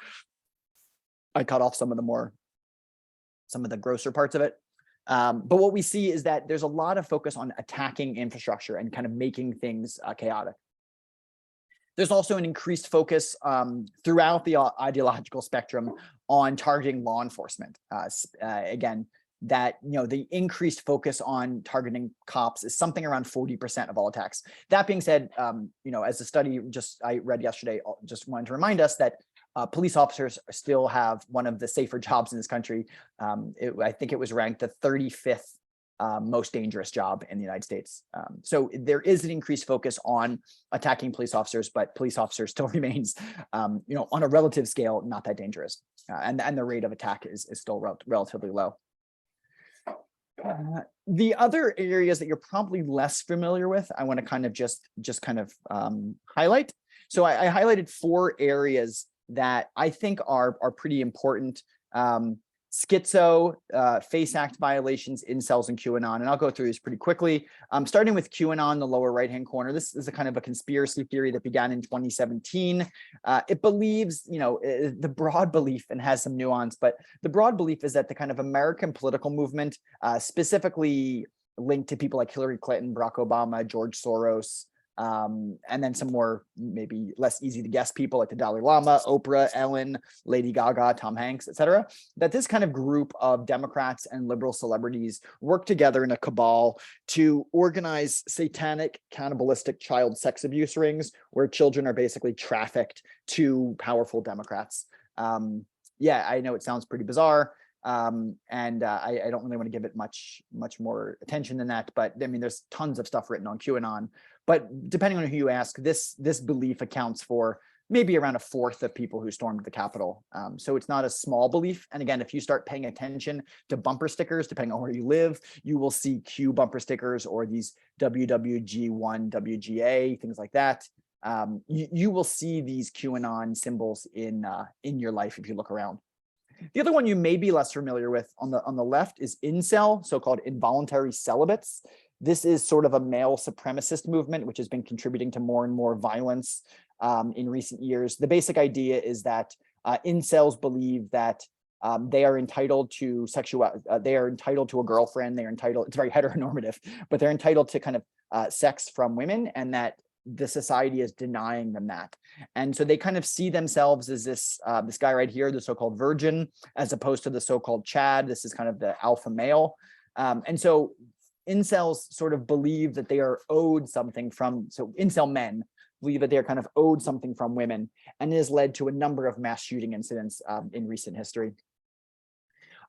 I cut off some of the grosser parts of it. But what we see is that there's a lot of focus on attacking infrastructure and kind of making things chaotic. There's also an increased focus throughout the ideological spectrum on targeting law enforcement. Again, that the increased focus on targeting cops is something around 40% of all attacks. That being said, as a study I read yesterday, just wanted to remind us that police officers still have one of the safer jobs in this country. I think it was ranked the 35th most dangerous job in the United States. So there is an increased focus on attacking police officers, but police officers still remains, on a relative scale, not that dangerous. And the rate of attack is still relatively low. The other areas that you're probably less familiar with, I want to kind of just highlight. So I highlighted 4 areas that I think are pretty important. Schizo, FACE Act violations, incels, and QAnon. And I'll go through these pretty quickly. Starting with QAnon, the lower right-hand corner. This is a kind of a conspiracy theory that began in 2017. It believes, the broad belief, and has some nuance, but the broad belief is that the kind of American political movement, specifically linked to people like Hillary Clinton, Barack Obama, George Soros, And then some more maybe less easy to guess people like the Dalai Lama, Oprah, Ellen, Lady Gaga, Tom Hanks, etc. That this kind of group of Democrats and liberal celebrities work together in a cabal to organize satanic, cannibalistic child sex abuse rings where children are basically trafficked to powerful Democrats. Yeah, I know it sounds pretty bizarre. And I don't really want to give it much more attention than that. But I mean, there's tons of stuff written on QAnon. But depending on who you ask, this belief accounts for maybe around a fourth of people who stormed the Capitol. So it's not a small belief. And again, if you start paying attention to bumper stickers, depending on where you live, you will see Q bumper stickers or these WWG1, WGA, things like that. You will see these QAnon symbols in your life if you look around. The other one you may be less familiar with on the left is incel, so-called involuntary celibates. This is sort of a male supremacist movement, which has been contributing to more and more violence in recent years. The basic idea is that incels believe that they are entitled to they are entitled to a girlfriend. They are entitled, it's very heteronormative, but they're entitled to kind of sex from women, and that the society is denying them that. And so they kind of see themselves as this guy right here, the so-called virgin, as opposed to the so-called Chad. This is kind of the alpha male. And so incels sort of believe that they are owed something from, so incel men believe that they're kind of owed something from women, and it has led to a number of mass shooting incidents in recent history.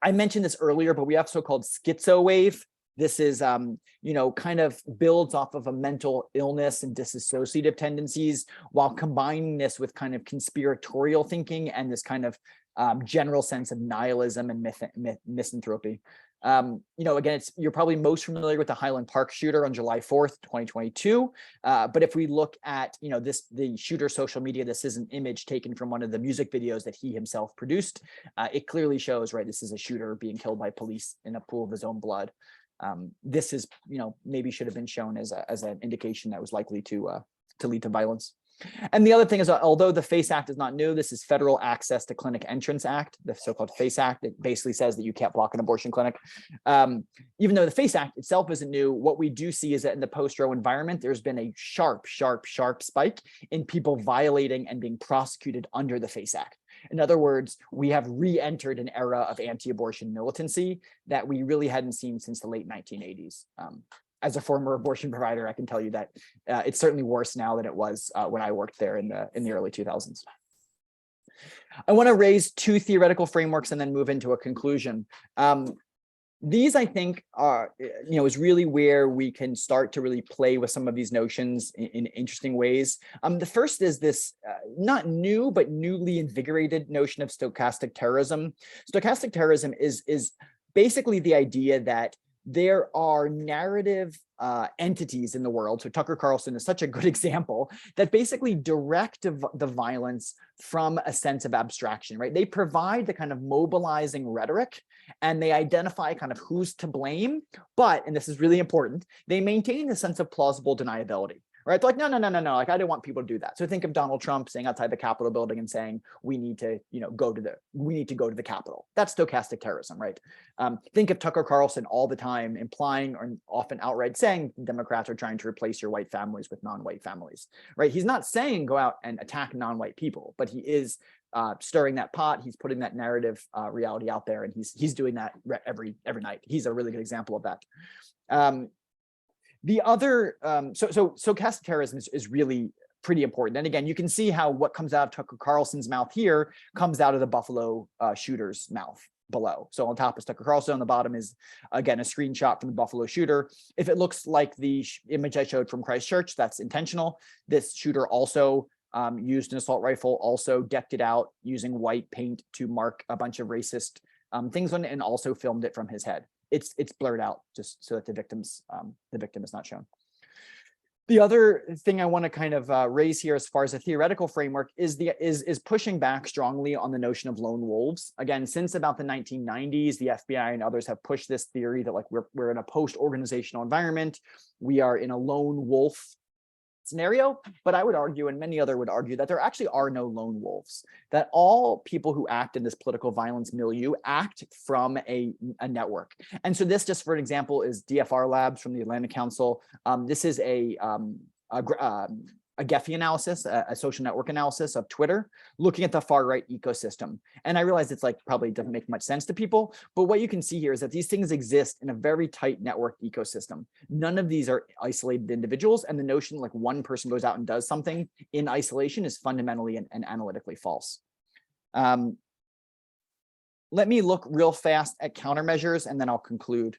I mentioned this earlier, but we have so-called schizo wave. This is, kind of builds off of a mental illness and disassociative tendencies while combining this with kind of conspiratorial thinking and this kind of general sense of nihilism and misanthropy. Again, you're probably most familiar with the Highland Park shooter on July 4th, 2022. But if we look at, the shooter's social media, this is an image taken from one of the music videos that he himself produced. It clearly shows, right, this is a shooter being killed by police in a pool of his own blood. This is, maybe should have been shown as an indication that was likely to lead to violence. And the other thing is, although the FACE Act is not new, this is Federal Access to Clinic Entrance Act, the so-called FACE Act. It basically says that you can't block an abortion clinic. Even though the FACE Act itself isn't new, what we do see is that in the post-Roe environment, there's been a sharp spike in people violating and being prosecuted under the FACE Act. In other words, we have re-entered an era of anti-abortion militancy that we really hadn't seen since the late 1980s. As a former abortion provider, I can tell you that it's certainly worse now than it was when I worked there in the early 2000s. I want to raise two theoretical frameworks and then move into a conclusion. These, I think, are, is really where we can start to really play with some of these notions in interesting ways. The first is this not new, but newly invigorated notion of stochastic terrorism. Stochastic terrorism is basically the idea that there are narrative entities in the world. So Tucker Carlson is such a good example that basically direct the violence from a sense of abstraction, right? They provide the kind of mobilizing rhetoric and they identify kind of who's to blame, but, and this is really important, they maintain a sense of plausible deniability. Right? They're like, no, like I didn't want people to do that. So think of Donald Trump saying outside the Capitol building and saying, we need to go to the Capitol. That's stochastic terrorism, right? Think of Tucker Carlson all the time implying or often outright saying Democrats are trying to replace your white families with non-white families, right? He's not saying go out and attack non-white people, but he is stirring that pot. He's putting that narrative reality out there, and he's doing that every night. He's a really good example of that. The other, so stochastic terrorism is really pretty important. And again, you can see how what comes out of Tucker Carlson's mouth here comes out of the Buffalo shooter's mouth below. So on top is Tucker Carlson, on the bottom is, again, a screenshot from the Buffalo shooter. If it looks like the image I showed from Christchurch, that's intentional. This shooter also used an assault rifle, also decked it out using white paint to mark a bunch of racist things on it, and also filmed it from his head. It's blurred out just so that the victim is not shown. The other thing I want to kind of raise here as far as a theoretical framework is pushing back strongly on the notion of lone wolves. Again, since about the 1990s, the FBI and others have pushed this theory that like we're in a post-organizational environment, we are in a lone wolf scenario, but I would argue, and many other would argue, that there actually are no lone wolves, that all people who act in this political violence milieu act from a network. And so this, just for an example, is DFR Labs from the Atlantic Council. This is a a Gephi analysis, a social network analysis of Twitter, looking at the far right ecosystem. And I realize it's like probably doesn't make much sense to people, but what you can see here is that these things exist in a very tight network ecosystem. None of these are isolated individuals, and the notion like one person goes out and does something in isolation is fundamentally and analytically false. Let me look real fast at countermeasures and then I'll conclude.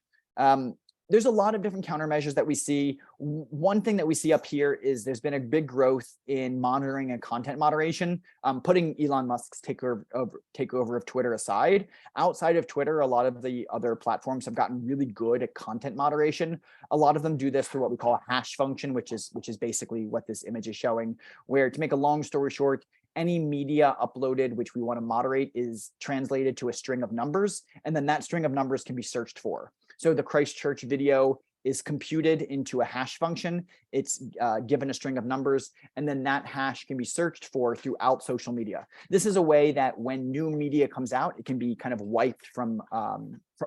There's a lot of different countermeasures that we see. One thing that we see up here is there's been a big growth in monitoring and content moderation, putting Elon Musk's takeover of Twitter aside. Outside of Twitter, a lot of the other platforms have gotten really good at content moderation. A lot of them do this through what we call a hash function, which is basically what this image is showing, where, to make a long story short, any media uploaded which we want to moderate is translated to a string of numbers, and then that string of numbers can be searched for. So the Christchurch video is computed into a hash function. It's given a string of numbers, and then that hash can be searched for throughout social media. This is a way that when new media comes out, it can be kind of wiped from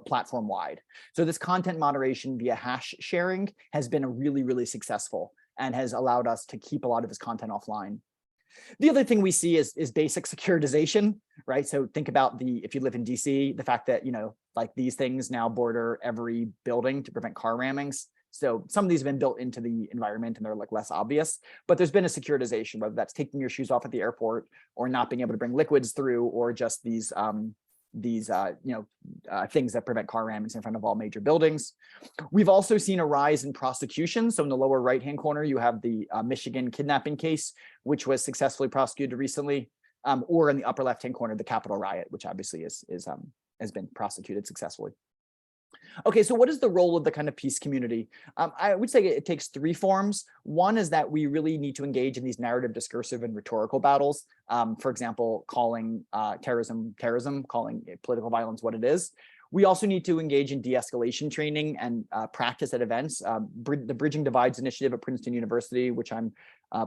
platform wide. So this content moderation via hash sharing has been really, really successful and has allowed us to keep a lot of this content offline. The other thing we see is basic securitization, right? So think about if you live in DC, the fact that, like these things now border every building to prevent car rammings. So some of these have been built into the environment and they're like less obvious, but there's been a securitization, whether that's taking your shoes off at the airport or not being able to bring liquids through, or just these things that prevent car rammings in front of all major buildings. We've also seen a rise in prosecution. So in the lower right-hand corner, you have the Michigan kidnapping case, which was successfully prosecuted recently, or in the upper left-hand corner, the Capitol riot, which obviously has been prosecuted successfully. Okay, so what is the role of the kind of peace community? I would say it takes three forms. One is that we really need to engage in these narrative, discursive, and rhetorical battles. For example, calling terrorism, calling political violence what it is. We also need to engage in de-escalation training and practice at events. The Bridging Divides initiative at Princeton University, which I'm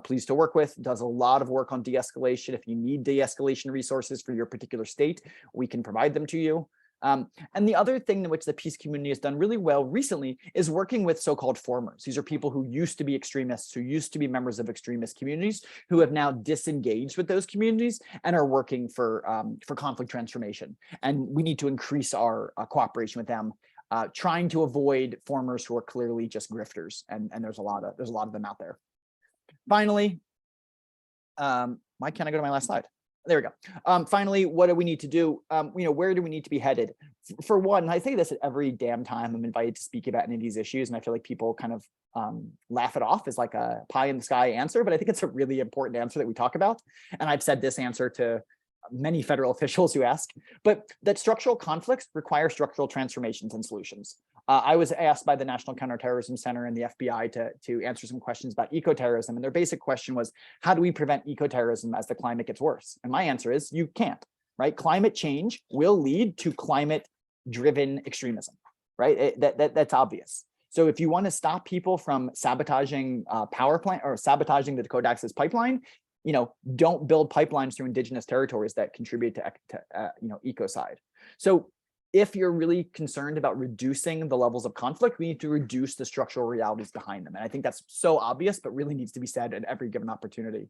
pleased to work with, does a lot of work on de-escalation. If you need de-escalation resources for your particular state, we can provide them to you. And the other thing in which the peace community has done really well recently is working with so-called formers. These are people who used to be extremists, who used to be members of extremist communities, who have now disengaged with those communities and are working for conflict transformation. And we need to increase our cooperation with them, trying to avoid formers who are clearly just grifters. And there's a lot of them out there. Finally, why can't I go to my last slide? There we go. Finally, what do we need to do? Where do we need to be headed? For one, I say this at every damn time I'm invited to speak about any of these issues, and I feel like people kind of laugh it off as like a pie in the sky answer, but I think it's a really important answer that we talk about. And I've said this answer to many federal officials who ask, but that structural conflicts require structural transformations and solutions. I was asked by the National Counterterrorism Center and the FBI to answer some questions about ecoterrorism. And their basic question was, how do we prevent ecoterrorism as the climate gets worse? And my answer is, you can't, right? Climate change will lead to climate-driven extremism, right? That's obvious. So if you want to stop people from sabotaging power plant or sabotaging the Dakota Access Pipeline, don't build pipelines through indigenous territories that contribute to ecocide. So if you're really concerned about reducing the levels of conflict, we need to reduce the structural realities behind them. And I think that's so obvious, but really needs to be said at every given opportunity.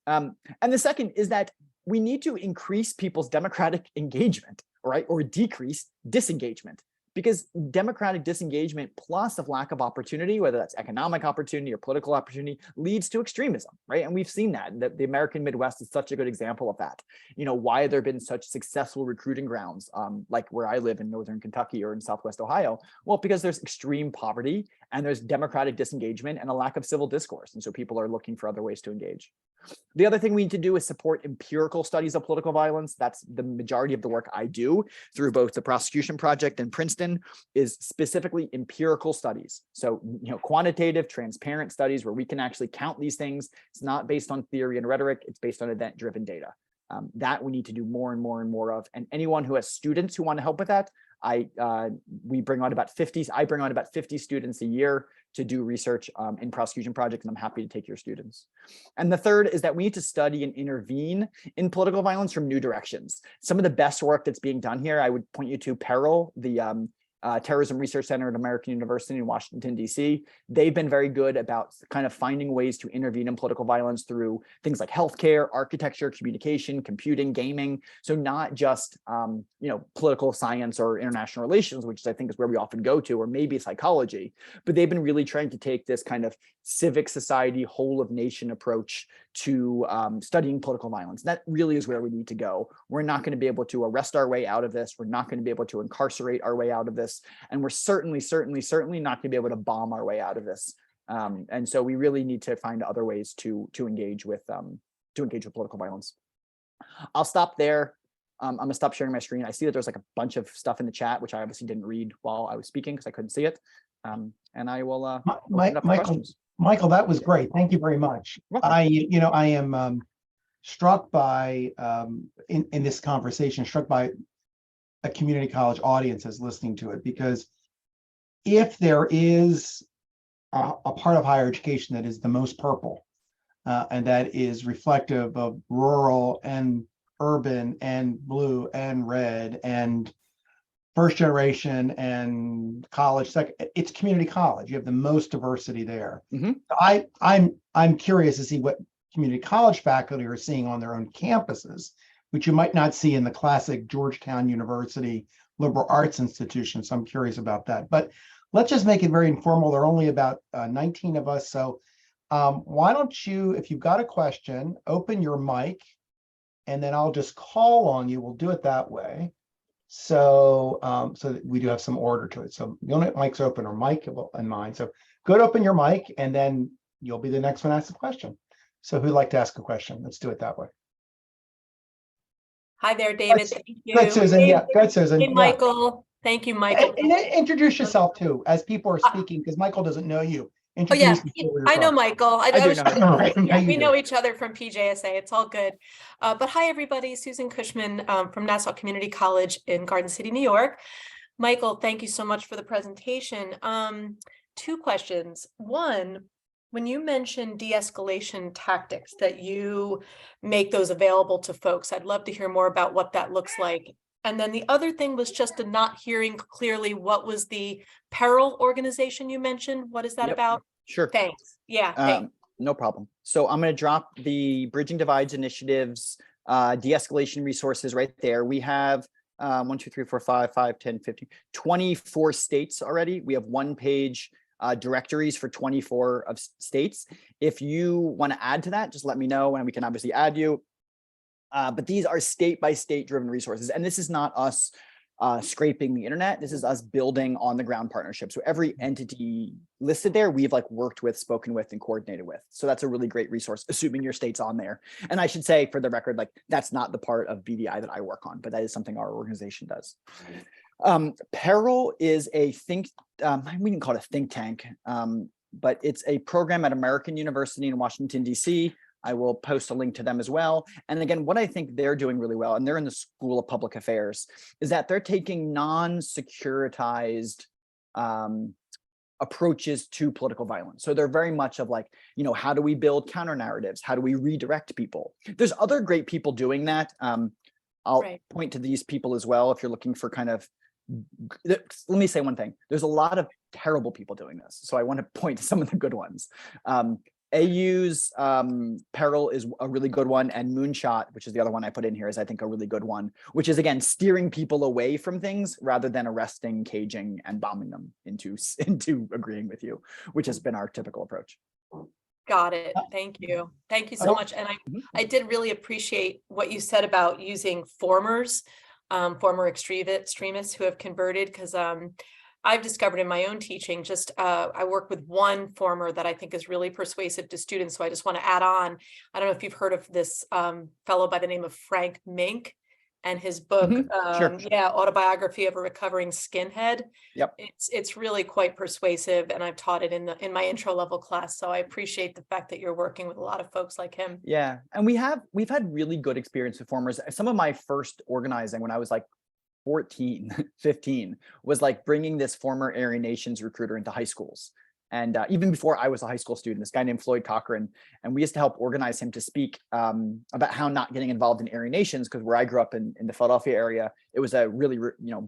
And the second is that we need to increase people's democratic engagement, right? Or decrease disengagement. Because democratic disengagement plus a lack of opportunity, whether that's economic opportunity or political opportunity, leads to extremism, right? And we've seen that. The American Midwest is such a good example of that. Why have there been such successful recruiting grounds, like where I live in Northern Kentucky or in Southwest Ohio? Well, because there's extreme poverty and there's democratic disengagement and a lack of civil discourse. And so people are looking for other ways to engage. The other thing we need to do is support empirical studies of political violence. That's the majority of the work I do through both the prosecution project and Princeton, is specifically empirical studies. So, quantitative, transparent studies where we can actually count these things. It's not based on theory and rhetoric, it's based on event-driven data. That we need to do more and more and more of. And anyone who has students who want to help with that, I bring on about 50 students a year to do research in prosecution projects, and I'm happy to take your students. And the third is that we need to study and intervene in political violence from new directions. Some of the best work that's being done here, I would point you to Peril, the Terrorism Research Center at American University in Washington, D.C. They've been very good about kind of finding ways to intervene in political violence through things like healthcare, architecture, communication, computing, gaming. So not just, political science or international relations, which I think is where we often go to, or maybe psychology, but they've been really trying to take this kind of civic society, whole of nation approach to studying political violence. That really is where we need to go. We're not going to be able to arrest our way out of this. We're not going to be able to incarcerate our way out of this. And we're certainly not going to be able to bomb our way out of this. And so we really need to find other ways to engage with political violence. I'll stop there. I'm gonna stop sharing my screen. I see that there's like a bunch of stuff in the chat, which I obviously didn't read while I was speaking because I couldn't see it. And I will open it up for questions. Michael, that was great. Thank you very much. Welcome. I am struck by in this conversation, struck by a community college audience is listening to it, because if there is a part of higher education that is the most purple, and that is reflective of rural and urban and blue and red and first generation and college, it's community college. You have the most diversity there. I'm curious to see what community college faculty are seeing on their own campuses, which you might not see in the classic Georgetown University liberal arts institution. So I'm curious about that. But let's just make it very informal. There are only about 19 of us. So why don't you, if you've got a question, open your mic, and then I'll just call on you. We'll do it that way. So so that we do have some order to it. So the only mics open are Mike and mine. So go to open your mic, and then you'll be the next one to ask the question. So who'd like to ask a question? Let's do it that way. Hi there, David. Thank you. Good, Susan. Yeah, good, Susan. Hey, Yeah. Michael. Thank you, Michael. And introduce yourself too, as people are speaking, because Michael doesn't know you. Oh yeah, Introduce before we I know talk. Michael. I do know him. All right, now Yeah, you we do. know each other from PJSA. It's all good. But hi, everybody. Susan Cushman from Nassau Community College in Garden City, New York. Michael, thank you so much for the presentation. Two questions. One, when you mentioned de-escalation tactics, that you make those available to folks, I'd love to hear more about what that looks like. And then the other thing was just a not hearing clearly, what was the Peril organization you mentioned? What is that Yep. about? Sure. Thanks. Yeah, thanks. No problem. So I'm going to drop the Bridging Divides initiatives, de-escalation resources right there. We have 1, 2, 3, 4, 5, 5, 10, 15, 24 states already. We have one-page directories for 24 of states. If you want to add to that, just let me know and we can obviously add you. But these are state-by-state driven resources. And this is not us scraping the internet. This is us building on the ground partnerships. So every entity listed there, we've like worked with, spoken with, and coordinated with. So that's a really great resource, assuming your state's on there. And I should say, for the record, like that's not the part of BDI that I work on, but that is something our organization does. Peril is a we can call it a think tank, but it's a program at American University in Washington, D.C. I will post a link to them as well. And again, what I think they're doing really well, and they're in the School of Public Affairs, is that they're taking non-securitized approaches to political violence. So they're very much of like, how do we build counter narratives? How do we redirect people? There's other great people doing that. I'll point to these people as well if you're looking for kind of, let me say one thing. There's a lot of terrible people doing this. So I want to point to some of the good ones. AU's Peril is a really good one, and Moonshot, which is the other one I put in here, is I think a really good one, which is again steering people away from things rather than arresting, caging, and bombing them into agreeing with you, which has been our typical approach. Got it. Thank you. Thank you so much. And I did really appreciate what you said about using former extremists who have converted, because I've discovered in my own teaching, I work with one former that I think is really persuasive to students. So I just want to add on. I don't know if you've heard of this fellow by the name of Frank Mink and his book, Sure. Autobiography of a Recovering Skinhead. Yep. It's really quite persuasive, and I've taught it in my intro level class. So I appreciate the fact that you're working with a lot of folks like him. Yeah, and we've had really good experience with formers. Some of my first organizing when I was like 14, 15 was like bringing this former Aryan Nations recruiter into high schools. And even before I was a high school student, this guy named Floyd Cochran, and we used to help organize him to speak about how not getting involved in Aryan Nations, because where I grew up in the Philadelphia area, it was a really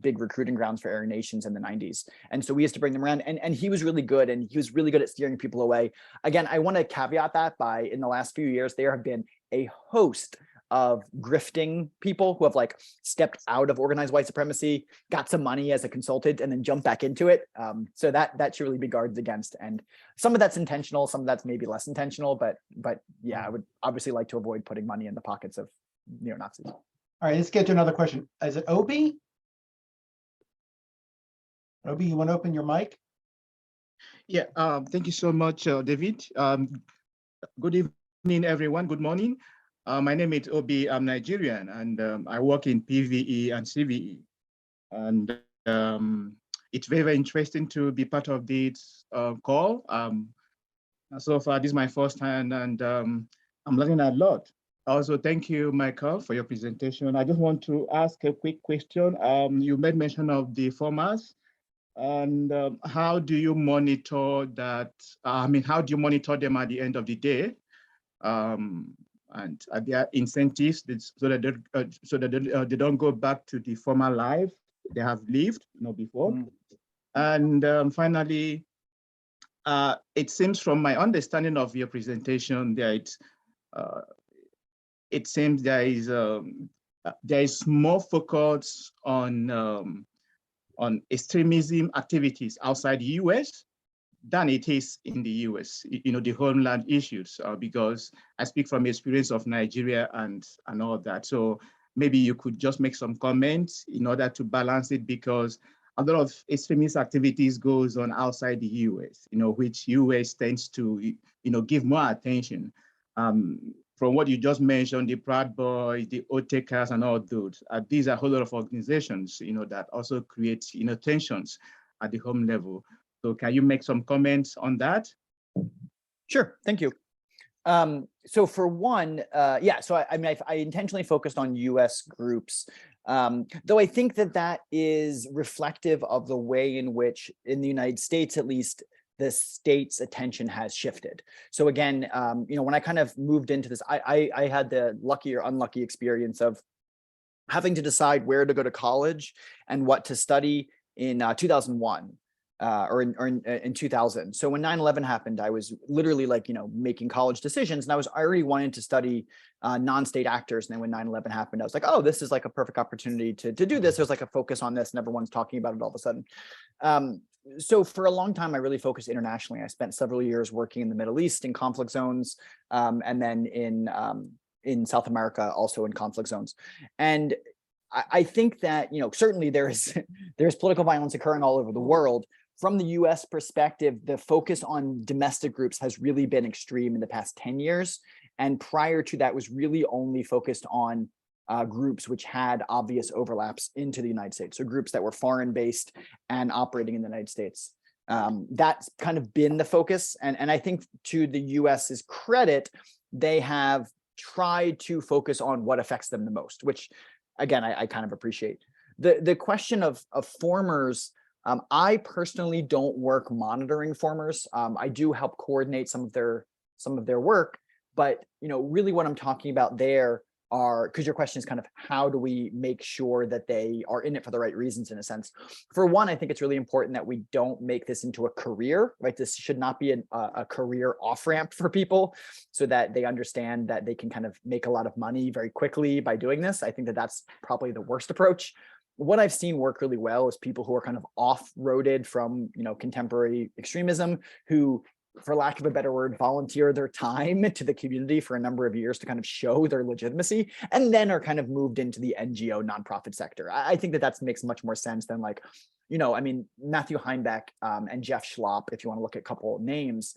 big recruiting grounds for Aryan Nations in the 90s. And so we used to bring them around, and he was really good, and he was really good at steering people away. Again, I want to caveat that by, in the last few years, there have been a host of grifting people who have like stepped out of organized white supremacy, got some money as a consultant, and then jumped back into it. So that should really be guarded against. And some of that's intentional, some of that's maybe less intentional, but yeah, I would obviously like to avoid putting money in the pockets of neo-Nazis. All right, let's get to another question. Is it Obi? Obi, you want to open your mic? Yeah, thank you so much, David. Good evening, everyone. Good morning. My name is Obi. I'm Nigerian, and I work in PVE and CVE. And it's very, very interesting to be part of this call. So far, this is my first time, and I'm learning a lot. Also, thank you, Michael, for your presentation. I just want to ask a quick question. You made mention of the formats. And how do you monitor that? How do you monitor them at the end of the day? And are there incentives so that they don't go back to the former life they have lived before? And finally, it seems from my understanding of your presentation that it seems there is more focus on extremism activities outside the US than it is in the US, the homeland issues, because I speak from experience of Nigeria and all that. So maybe you could just make some comments in order to balance it, because a lot of extremist activities goes on outside the US, which US tends to, give more attention. From what you just mentioned, the Proud Boys, the Otakers, and all those, these are a whole lot of organizations, that also create, tensions at the home level. So can you make some comments on that? Sure, thank you. So for one, yeah, so I intentionally focused on US groups, though I think that is reflective of the way in which, in the United States at least, the state's attention has shifted. So again, when I kind of moved into this, I had the lucky or unlucky experience of having to decide where to go to college and what to study in 2001. Or in 2000. So when 9/11 happened, I was literally making college decisions, and I already wanting to study non-state actors. And then when 9/11 happened, I was like, oh, this is like a perfect opportunity to do this. There's like a focus on this, and everyone's talking about it all of a sudden. So for a long time, I really focused internationally. I spent several years working in the Middle East in conflict zones, and then in South America, also in conflict zones. And I think that, certainly there's political violence occurring all over the world. From the US perspective, the focus on domestic groups has really been extreme in the past 10 years. And prior to that was really only focused on groups which had obvious overlaps into the United States. So groups that were foreign based and operating in the United States. That's kind of been the focus. And I think to the US's credit, they have tried to focus on what affects them the most, which again, I kind of appreciate. The question of formers, I personally don't work monitoring formers. I do help coordinate some of their work, but really what I'm talking about there are, because your question is kind of how do we make sure that they are in it for the right reasons, in a sense. For one, I think it's really important that we don't make this into a career, right? This should not be a career off-ramp for people, so that they understand that they can kind of make a lot of money very quickly by doing this. I think that that's probably the worst approach. What I've seen work really well is people who are kind of off-roaded from, contemporary extremism, who, for lack of a better word, volunteer their time to the community for a number of years to kind of show their legitimacy, and then are kind of moved into the NGO nonprofit sector. I think that makes much more sense than Matthew Heinbeck and Jeff Schlop, if you want to look at a couple of names,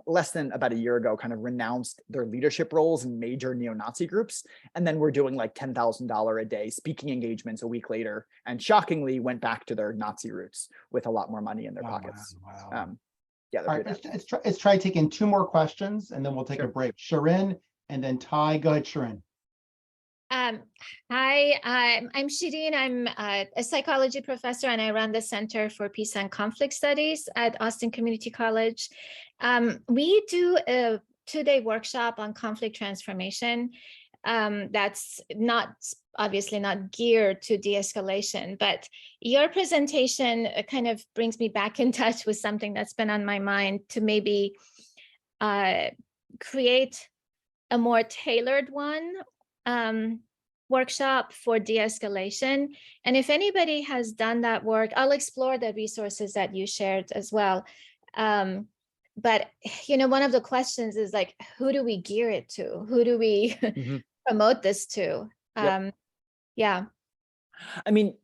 less than about a year ago, kind of renounced their leadership roles in major neo-Nazi groups, and then were doing like $10,000 a day speaking engagements a week later, and shockingly went back to their Nazi roots with a lot more money in their pockets. Wow. Yeah. All right, let's try taking two more questions, and then we'll take a break. Sharon, and then Ty. Go ahead, Sharon. Hi, I'm Shireen. I'm a psychology professor and I run the Center for Peace and Conflict Studies at Austin Community College. We do a 2-day workshop on conflict transformation. That's not obviously not geared to de-escalation, but your presentation kind of brings me back in touch with something that's been on my mind to maybe create a more tailored one. Workshop for de-escalation. And if anybody has done that work, I'll explore the resources that you shared as well. But one of the questions is like, who do we gear it to? Who do we promote this to? Yeah. I mean,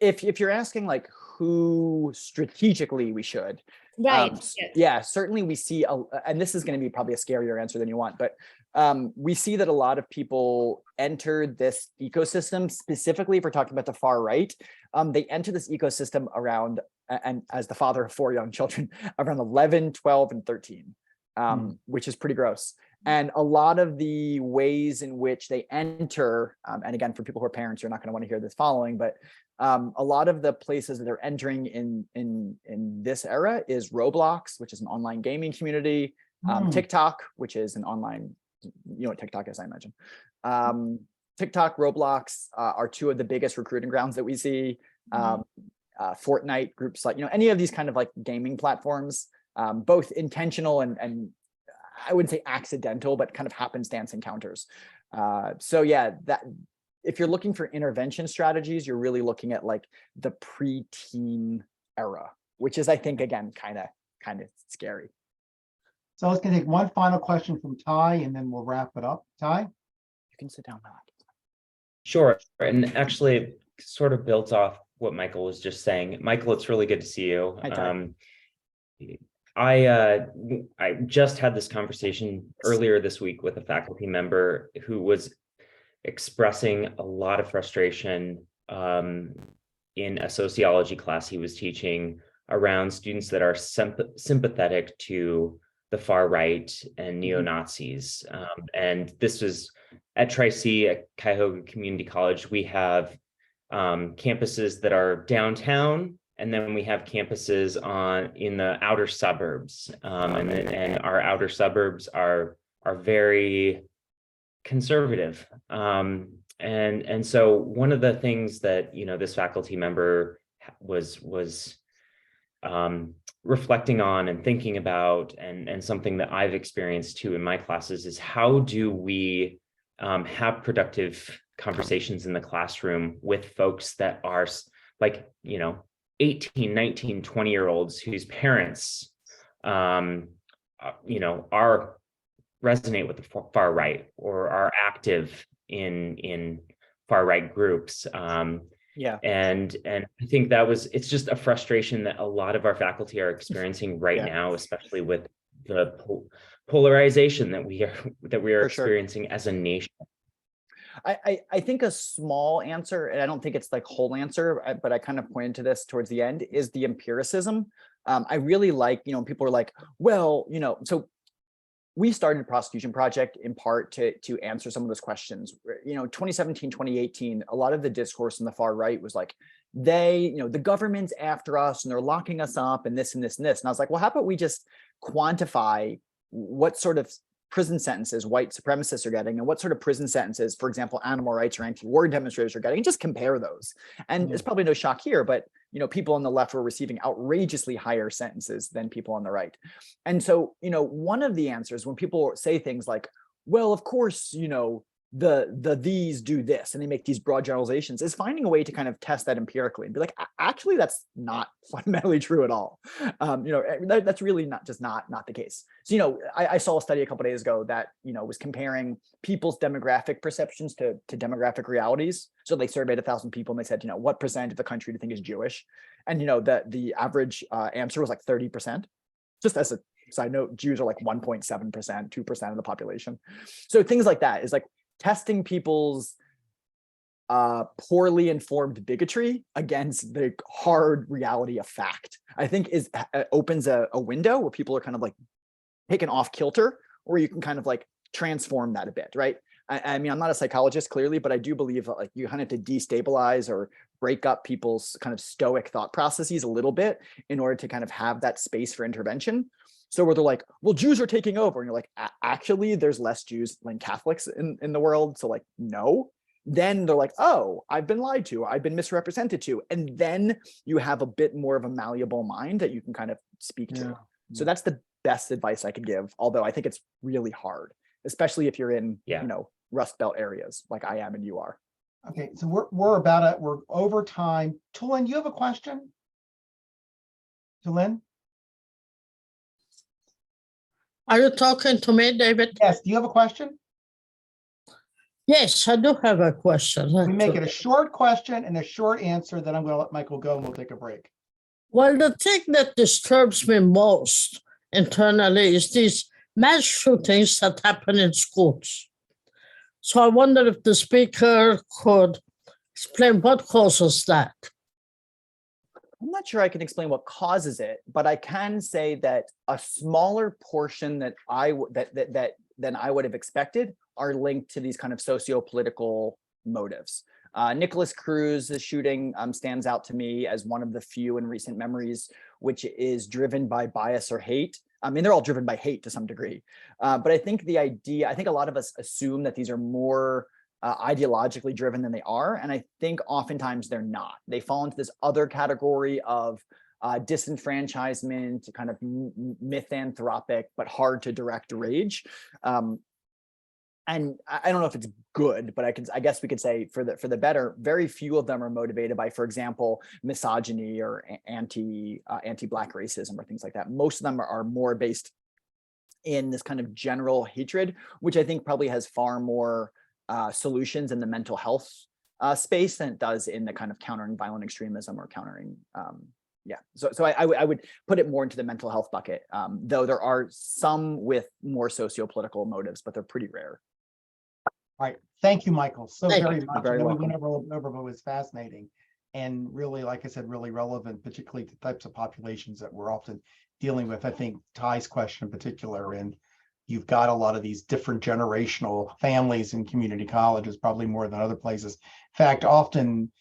if you're asking like who strategically we should, Right. Yes. yeah, certainly we see, and this is going to be probably a scarier answer than you want, but we see that a lot of people enter this ecosystem, specifically if we're talking about the far right, they enter this ecosystem around, and as the father of 4 young children, around 11, 12, and 13, which is pretty gross. And a lot of the ways in which they enter, and again, for people who are parents, you're not going to want to hear this following, but a lot of the places that they're entering in this era is Roblox, which is an online gaming community, TikTok, which is an online, you know what TikTok is, I imagine. TikTok, Roblox are two of the biggest recruiting grounds that we see. Fortnite, groups like, any of these kind of like gaming platforms, both intentional and I wouldn't say accidental, but kind of happenstance encounters. So yeah, that if you're looking for intervention strategies, you're really looking at like the pre-teen era, which is, I think, again, kind of scary. So I was going to take one final question from Ty, and then we'll wrap it up. Ty? You can sit down, Matt. Sure. And actually sort of built off what Michael was just saying. Michael, it's really good to see you. Hi, Ty. I just had this conversation earlier this week with a faculty member who was expressing a lot of frustration in a sociology class he was teaching around students that are sympathetic to the far right and neo-Nazis. And this was at Tri-C at Cuyahoga Community College. We have campuses that are downtown, and then we have campuses in the outer suburbs. And our outer suburbs are very conservative. And so one of the things that, this faculty member was reflecting on and thinking about, and something that I've experienced too in my classes, is how do we have productive conversations in the classroom with folks that are like, 18, 19, 20-year-olds whose parents, are resonate with the far right or are active in far right groups. Yeah. And I think it's just a frustration that a lot of our faculty are experiencing right now, especially with the polarization that we are experiencing as a nation. I think a small answer, and I don't think it's like whole answer, but I kind of pointed to this towards the end, is the empiricism. I really like, people are like, well, so we started a prosecution project in part to answer some of those questions. 2017, 2018, a lot of the discourse in the far right was like, the government's after us and they're locking us up and this and this and this. And I was like, well, how about we just quantify what sort of prison sentences white supremacists are getting and what sort of prison sentences, for example, animal rights or anti-war demonstrators are getting, and just compare those. And it's probably no shock here, but people on the left were receiving outrageously higher sentences than people on the right. And so, one of the answers when people say things like, well, of course, these do this, and they make these broad generalizations, is finding a way to kind of test that empirically and be like, actually, that's not fundamentally true at all. That's really not the case. So, I saw a study a couple of days ago that, was comparing people's demographic perceptions to demographic realities. So they surveyed 1,000 people and they said, what percent of the country do you think is Jewish? And, the average answer was like 30%. Just as a side note, Jews are like 1.7%, 2% of the population. So things like that is like testing people's poorly informed bigotry against the hard reality of fact, I think opens a window where people are kind of like taken off kilter, or you can kind of like transform that a bit, right? I mean, I'm not a psychologist clearly, but I do believe that like you kind of have to destabilize or break up people's kind of stoic thought processes a little bit in order to kind of have that space for intervention. So where they're like, well, Jews are taking over. And you're like, actually, there's less Jews than Catholics in the world. So like, no. Then they're like, oh, I've been lied to. I've been misrepresented to. And then you have a bit more of a malleable mind that you can kind of speak to. So that's the best advice I could give. Although I think it's really hard, especially if you're in, Yeah. you know, Rust Belt areas like I am and you are. Okay, so we're over time. Tulin, you have a question? Tulin? Are you talking to me, David? Yes, do you have a question? Yes, I do have a question. We make it actually. a short question and a short answer, then I'm gonna let Michael go and we'll take a break. Well, the thing that disturbs me most internally is these mass shootings that happen in schools. So I wonder if the speaker could explain what causes that. I'm not sure I can explain what causes it, but I can say that a smaller portion than I would have expected are linked to these kind of socio-political motives. Nicholas Cruz's shooting stands out to me as one of the few in recent memories which is driven by bias or hate. I mean, they're all driven by hate to some degree, but I think a lot of us assume that these are more ideologically driven than they are. And I think oftentimes they're not. They fall into this other category of disenfranchisement, kind of misanthropic, but hard to direct rage. And I don't know if it's good, but I guess we could say for the better, very few of them are motivated by, for example, misogyny or anti-Black racism or things like that. Most of them are more based in this kind of general hatred, which I think probably has far more solutions in the mental health space than it does in the kind of countering violent extremism or countering, So I would put it more into the mental health bucket, though there are some with more socio-political motives, but they're pretty rare. All right, thank you, Michael, so Thank very you. much. Very I know we welcome. went over, but it was fascinating. And really, like I said, really relevant, particularly to types of populations that we're often dealing with. I think Ty's question in particular, and you've got a lot of these different generational families in community colleges, probably more than other places. In fact, often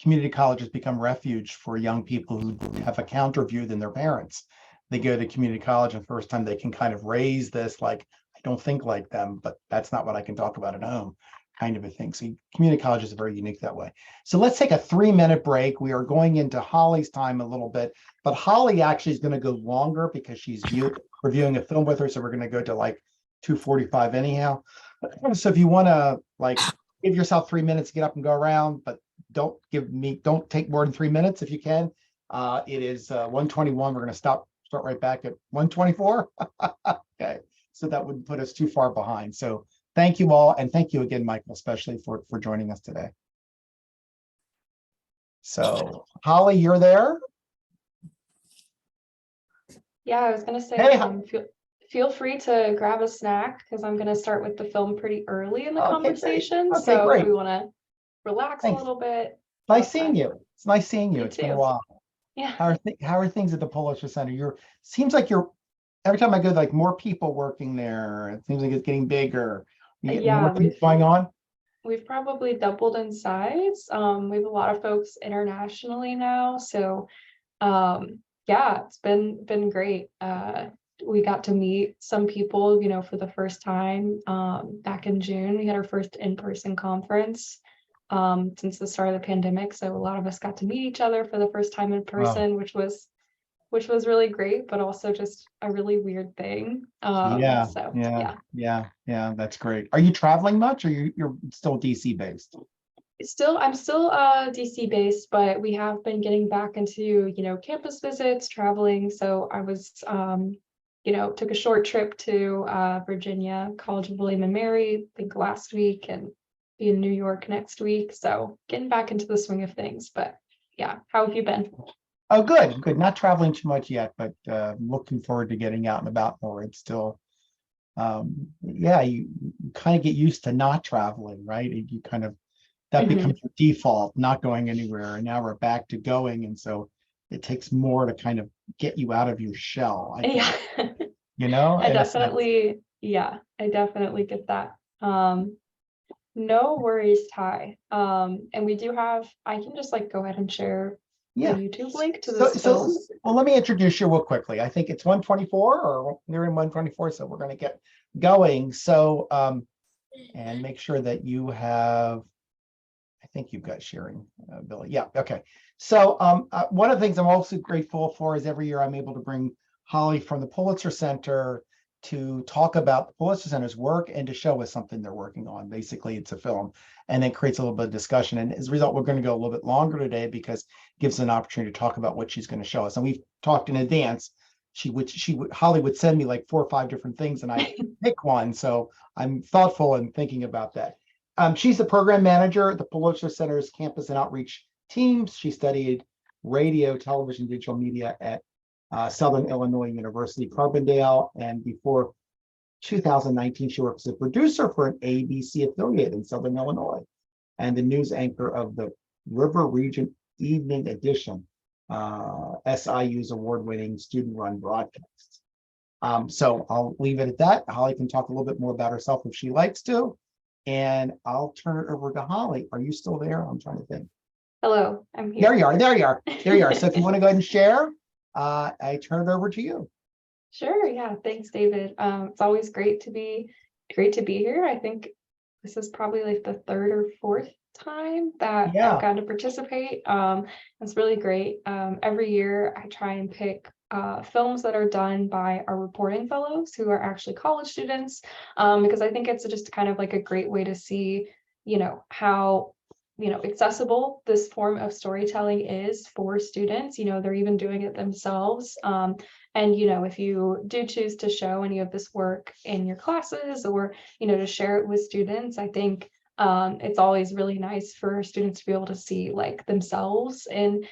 community colleges become refuge for young people who have a counter view than their parents. They go to community college and the first time they can kind of raise this, like, I don't think like them, but that's not what I can talk about at home, kind of a thing. So community college is very unique that way. So let's take a 3-minute break. We are going into Holly's time a little bit, but Holly actually is going to go longer because she's reviewing a film with her. So we're going to go to like 2:45 anyhow. So if you want to like give yourself 3 minutes to get up and go around, but don't take more than 3 minutes if you can. It is 1:21. We're going to start right back at 1:24. Okay. So that wouldn't put us too far behind. So thank you all. And thank you again, Michael, especially for joining us today. So Holly, you're there? Yeah, I was gonna say, Hey, feel free to grab a snack because I'm gonna start with the film pretty early in the Okay, great. conversation. Okay, So great. if we want to relax Thanks. a little bit. Nice that's seeing fine. you. It's nice seeing you. You It's been a too. while. Yeah. How are things at the Pulitzer Center? Seems like every time I go, like more people working there. It seems like it's getting bigger. You get Yeah, more things going on. We've probably doubled in size. We have a lot of folks internationally now. So yeah, it's been great. We got to meet some people, for the first time. Back in June, we had our first in-person conference since the start of the pandemic. So a lot of us got to meet each other for the first time in person, which was really great, but also just a really weird thing. Yeah, So yeah. That's great. Are you traveling much, or you're still DC based? I'm still DC based, but we have been getting back into, campus visits, traveling. So I was, took a short trip to Virginia, College of William and Mary, I think last week, and be in New York next week. So getting back into the swing of things. But yeah, how have you been? Oh, good. Not traveling too much yet, but looking forward to getting out and about more. It's still, you kind of get used to not traveling, right? You kind of, that becomes your default, not going anywhere. And now we're back to going. And so it takes more to kind of get you out of your shell. I think, I definitely get that. No worries, Ty. And we do have, I can just like go ahead and share the Yeah. YouTube link to this So, film. well, let me introduce you real quickly. I think it's 124 or nearing 124, so we're going to get going. So, and make sure that you have, I think you've got sharing ability. Yeah, okay. So one of the things I'm also grateful for is every year I'm able to bring Holly from the Pulitzer Center to talk about the Pulitzer Center's work and to show us something they're working on. Basically, it's a film, and it creates a little bit of discussion. And as a result, we're going to go a little bit longer today because it gives an opportunity to talk about what she's going to show us. And we've talked in advance. Holly would send me like 4 or 5 different things, and I pick one. So I'm thoughtful and thinking about that. She's the program manager at the Pulitzer Center's campus and outreach teams. She studied radio, television, digital media at Southern Illinois University, Carbondale. And before 2019, she worked as a producer for an ABC affiliate in Southern Illinois and the news anchor of the River Region Evening Edition, SIU's award-winning student-run broadcast. So I'll leave it at that. Holly can talk a little bit more about herself if she likes to. And I'll turn it over to Holly. Are you still there? I'm trying to think. Hello, I'm here. There you are. There you are. There you are. So if you want to go ahead and share, I turn it over to you. Sure, yeah, thanks, David. It's always great to be here. I think this is probably like the 3rd or 4th time that Yeah. I've gotten to participate. It's really great. Every year I try and pick films that are done by our reporting fellows who are actually college students, because I think it's just kind of like a great way to see, how accessible this form of storytelling is for students. They're even doing it themselves. And, if you do choose to show any of this work in your classes or, to share it with students, I think it's always really nice for students to be able to see like themselves in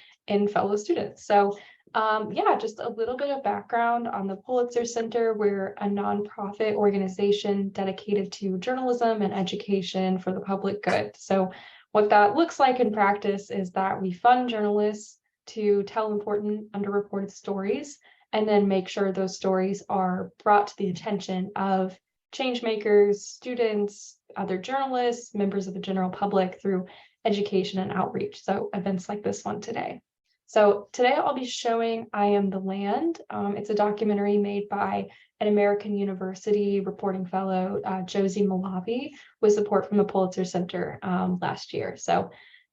fellow students. So yeah, just a little bit of background on the Pulitzer Center. We're a nonprofit organization dedicated to journalism and education for the public good. So what that looks like in practice is that we fund journalists to tell important underreported stories and then make sure those stories are brought to the attention of change makers, students, other journalists, members of the general public through education and outreach. So events like this one today. So today I'll be showing I Am the Land. It's a documentary made by an American University reporting fellow, Josie Malavi, with support from the Pulitzer Center last year. So,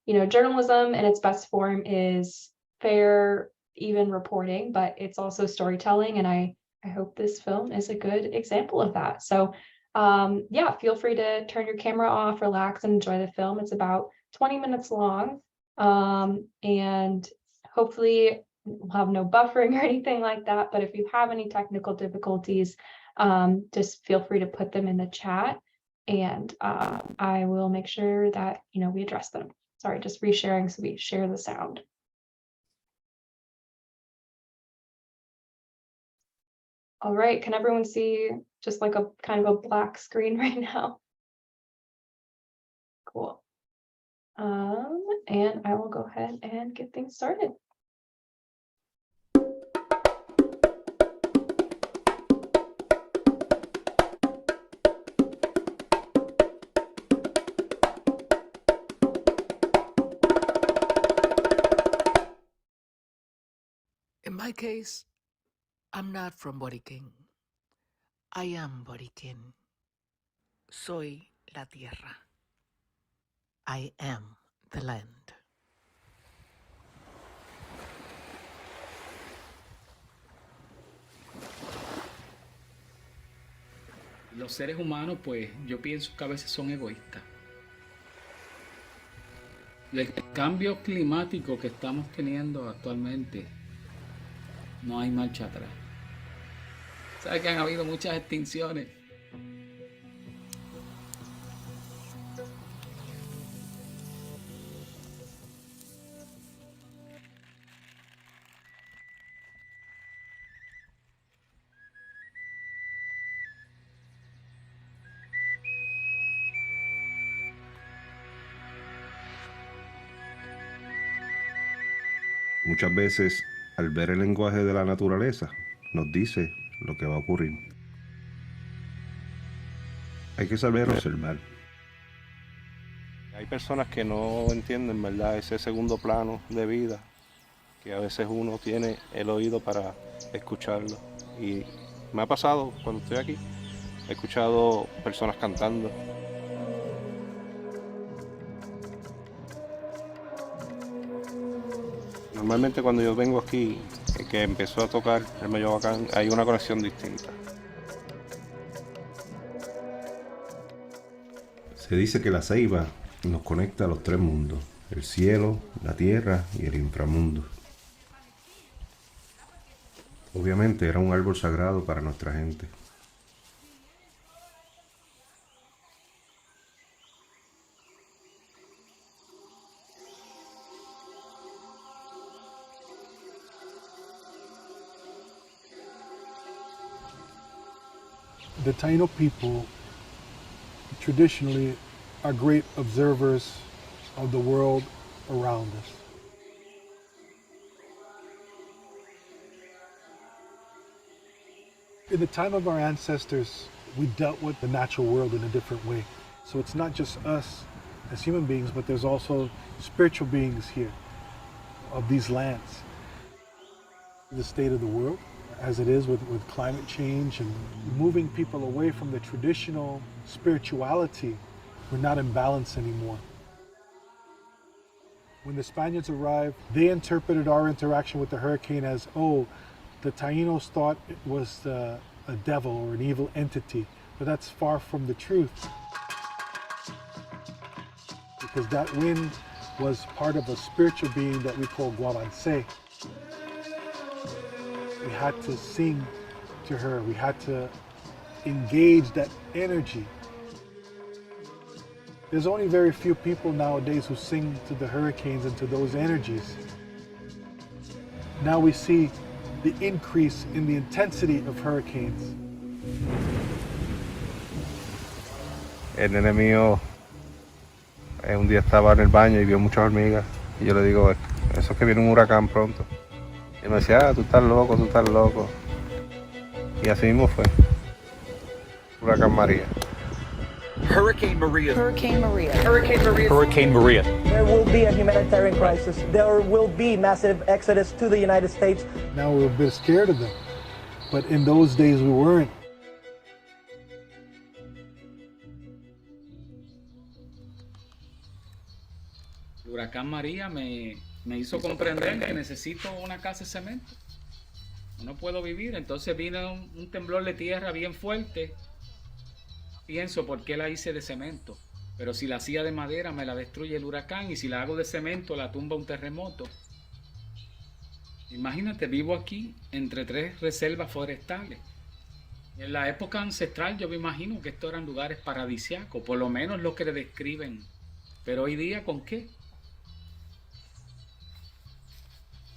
journalism in its best form is fair, even reporting, but it's also storytelling. And I hope this film is a good example of that. So yeah, feel free to turn your camera off, relax, and enjoy the film. It's about 20 minutes long. And hopefully we'll have no buffering or anything like that. But if you have any technical difficulties, just feel free to put them in the chat and I will make sure that, we address them. Sorry, just resharing so we share the sound. All right, can everyone see just like a kind of a black screen right now? Cool. And I will go ahead and get things started. In my case, I'm not from Boriquén. I am Boriquén. Soy la tierra. I am the land. Los seres humanos, pues yo pienso que a veces son egoístas. El cambio climático que estamos teniendo actualmente, no hay marcha atrás. ¿Sabes que han habido muchas extinciones? Muchas veces, al ver el lenguaje de la naturaleza, nos dice lo que va a ocurrir. Hay que saber observar. Hay personas que no entienden, ¿verdad?, ese segundo plano de vida, que a veces uno tiene el oído para escucharlo. Y me ha pasado cuando estoy aquí, he escuchado personas cantando. Normalmente cuando yo vengo aquí, que empezó a tocar el Mayabacán, hay una conexión distinta. Se dice que la ceiba nos conecta a los tres mundos, el cielo, la tierra y el inframundo. Obviamente era un árbol sagrado para nuestra gente. The Taino people traditionally are great observers of the world around us. In the time of our ancestors, we dealt with the natural world in a different way. So it's not just us as human beings, but there's also spiritual beings here of these lands. The state of the world, as it is with climate change and moving people away from the traditional spirituality, we're not in balance anymore. When the Spaniards arrived, they interpreted our interaction with the hurricane as, oh, the Tainos thought it was a devil or an evil entity, but that's far from the truth. Because that wind was part of a spiritual being that we call Guabanse. We had to sing to her. We had to engage that energy. There's only very few people nowadays who sing to the hurricanes and to those energies. Now we see the increase in the intensity of hurricanes. El nene mío un día estaba en el baño y vio muchas hormigas. Y yo le digo, eso es que viene un huracán pronto. Y me decía, tú estás loco, tú estás loco. Y así mismo fue. Huracán María. Hurricane Maria. Hurricane Maria. Hurricane Maria. Hurricane Maria. There will be a humanitarian crisis. There will be massive exodus to the United States. Now we're a bit scared of them, but in those days we weren't. El huracán María me hizo comprender que necesito una casa de cemento. No puedo vivir. Entonces vino un temblor de tierra bien fuerte. Pienso, ¿por qué la hice de cemento? Pero si la hacía de madera me la destruye el huracán, y si la hago de cemento la tumba un terremoto. Imagínate, vivo aquí entre 3 reservas forestales. En la época ancestral yo me imagino que estos eran lugares paradisíacos, por lo menos lo que le describen. Pero hoy día, ¿con qué?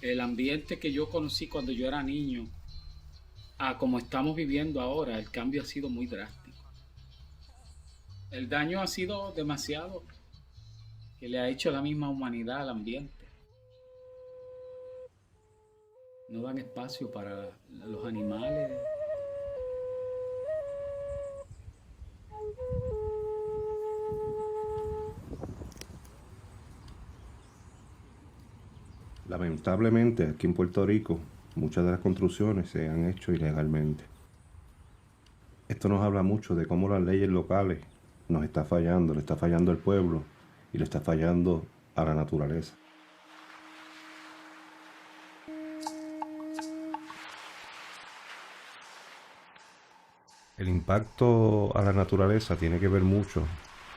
El ambiente que yo conocí cuando yo era niño a como estamos viviendo ahora, el cambio ha sido muy drástico. El daño ha sido demasiado que le ha hecho la misma humanidad al ambiente. No dan espacio para los animales. Lamentablemente, aquí en Puerto Rico, muchas de las construcciones se han hecho ilegalmente. Esto nos habla mucho de cómo las leyes locales nos está fallando, le está fallando al pueblo y le está fallando a la naturaleza. El impacto a la naturaleza tiene que ver mucho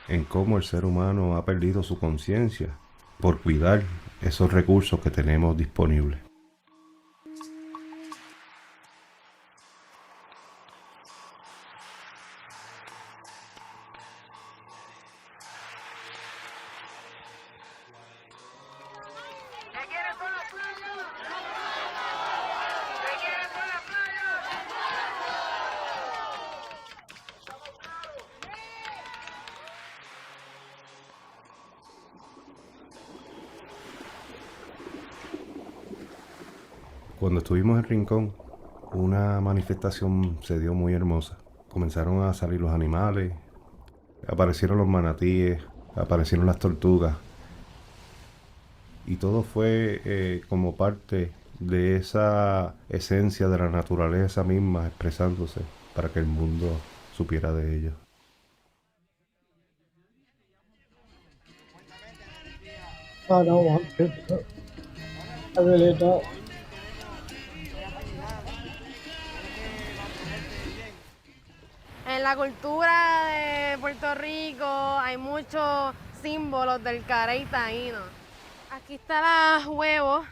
en cómo el ser humano ha perdido su conciencia por cuidar esos recursos que tenemos disponibles. Cuando estuvimos en Rincón, una manifestación se dio muy hermosa. Comenzaron a salir los animales, aparecieron los manatíes, aparecieron las tortugas. Y todo fue como parte de esa esencia de la naturaleza misma expresándose para que el mundo supiera de ello. I don't want to. I really don't. En la cultura de Puerto Rico hay muchos símbolos del carey taíno. Aquí está los huevos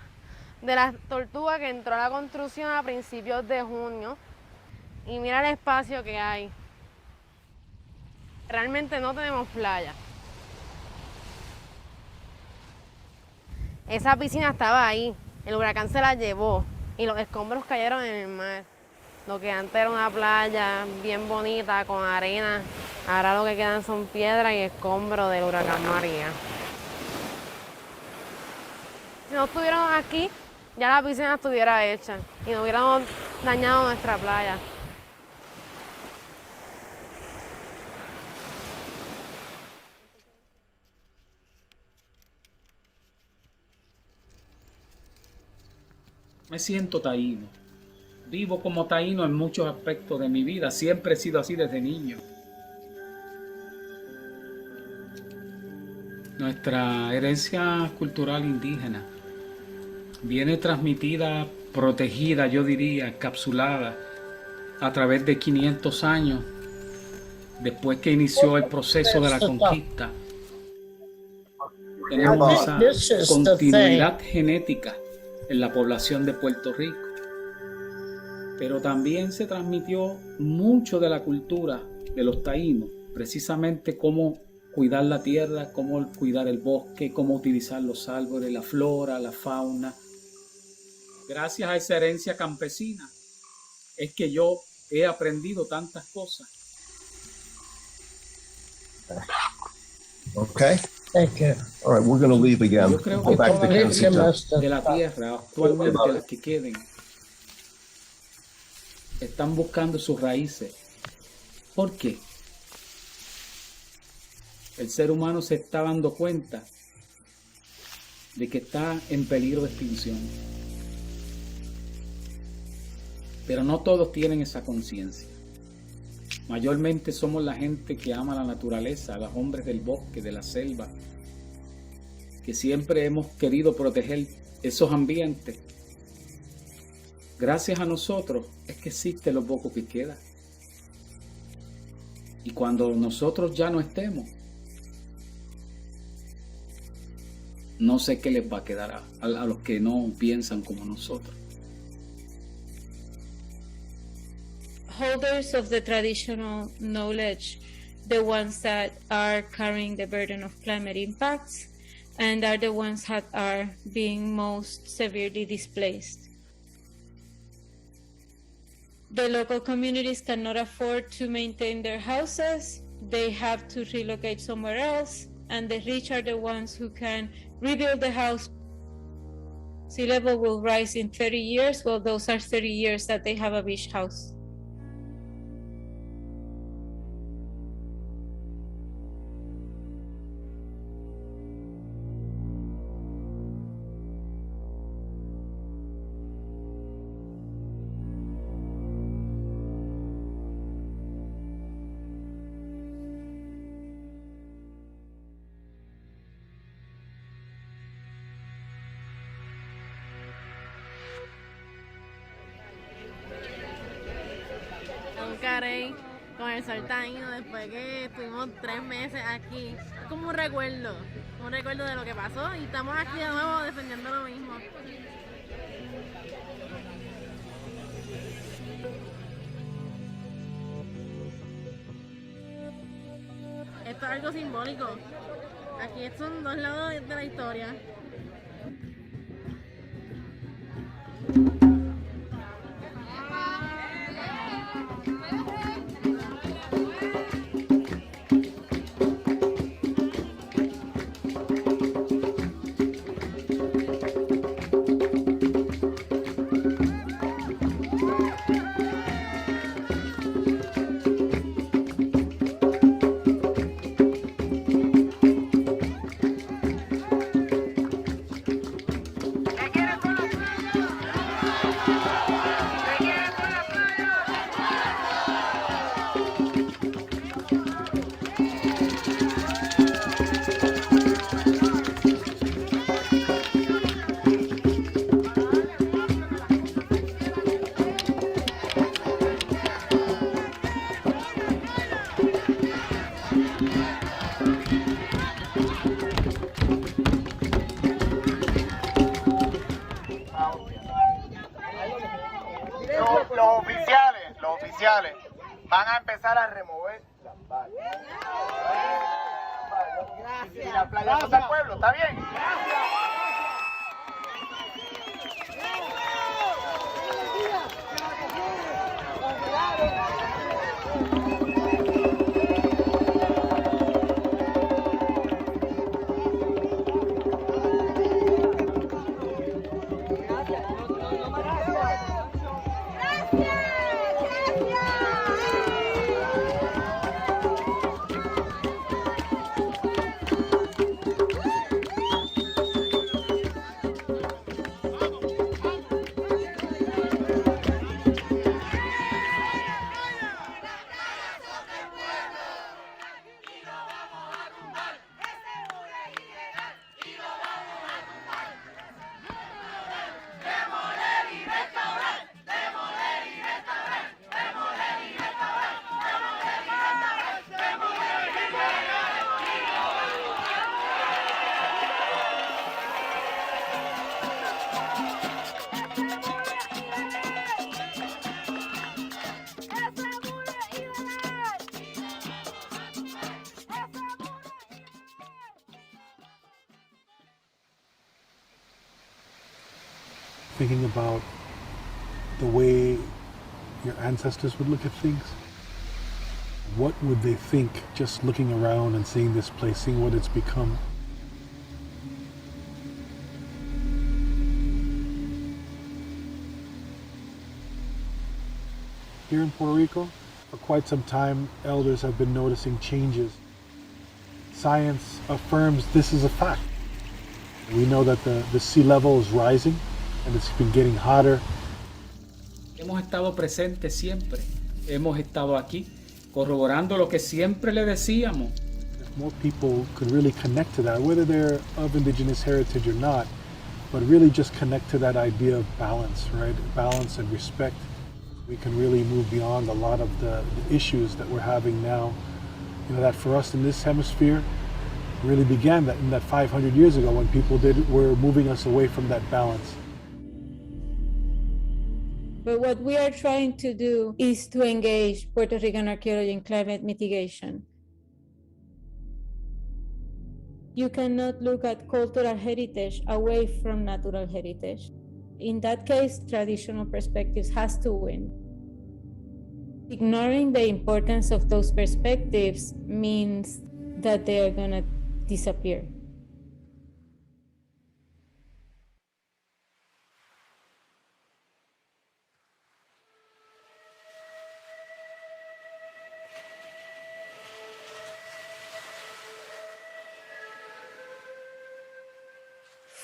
de la tortuga que entró a la construcción a principios de junio. Y mira el espacio que hay. Realmente no tenemos playa. Esa piscina estaba ahí, el huracán se la llevó y los escombros cayeron en el mar. Lo que antes era una playa bien bonita con arena, ahora lo que quedan son piedras y escombros del huracán María. Si no estuviéramos aquí, ya la piscina estuviera hecha y no hubiéramos dañado nuestra playa. Me siento taíno. Vivo como taíno en muchos aspectos de mi vida. Siempre he sido así desde niño. Nuestra herencia cultural indígena viene transmitida, protegida, yo diría, encapsulada a través de 500 años después que inició el proceso de la conquista. Tenemos esa continuidad genética en la población de Puerto Rico, pero también se transmitió mucho de la cultura de los taínos, precisamente cómo cuidar la tierra, cómo cuidar el bosque, cómo utilizar los árboles, la flora, la fauna. Gracias a esa herencia campesina es que yo he aprendido tantas cosas. Okay. Thank you. All right, we're going to leave again. Yo creo Go que back to todas Kensington. las de la tierra, actualmente las que queden, están buscando sus raíces. ¿Por qué? El ser humano se está dando cuenta de que está en peligro de extinción. Pero no todos tienen esa conciencia. Mayormente somos la gente que ama la naturaleza, los hombres del bosque, de la selva, que siempre hemos querido proteger esos ambientes. Gracias a nosotros es que existe lo poco que queda. Y cuando nosotros ya no estemos, no sé qué les va a quedar a los que no piensan como nosotros. Holders of the traditional knowledge, the ones that are carrying the burden of climate impacts, and are the ones that are being most severely displaced. The local communities cannot afford to maintain their houses. They have to relocate somewhere else, and the rich are the ones who can rebuild the house. Sea level will rise in 30 years. Well, those are 30 years that they have a beach house. Carey con el sol taíno después que estuvimos 3 meses aquí. Es como un recuerdo de lo que pasó y estamos aquí de nuevo defendiendo lo mismo. Esto es algo simbólico. Aquí son 2 lados de la historia. oficiales van a empezar a remover las vallas. Y la playa del pueblo, ¿está bien? Thinking about the way your ancestors would look at things. What would they think just looking around and seeing this place, seeing what it's become? Here in Puerto Rico, for quite some time, elders have been noticing changes. Science affirms this is a fact. We know that the sea level is rising and it's been getting hotter. Hemos estado presentes siempre. Hemos estado aquí, corroborando lo que siempre le decíamos. If more people could really connect to that, whether they're of indigenous heritage or not, but really just connect to that idea of balance, right? Balance and respect. We can really move beyond a lot of the issues that we're having now. You know, that for us in this hemisphere really began that in that 500 years ago when people were moving us away from that balance. But what we are trying to do is to engage Puerto Rican archaeology in climate mitigation. You cannot look at cultural heritage away from natural heritage. In that case, traditional perspectives has to win. Ignoring the importance of those perspectives means that they are going to disappear.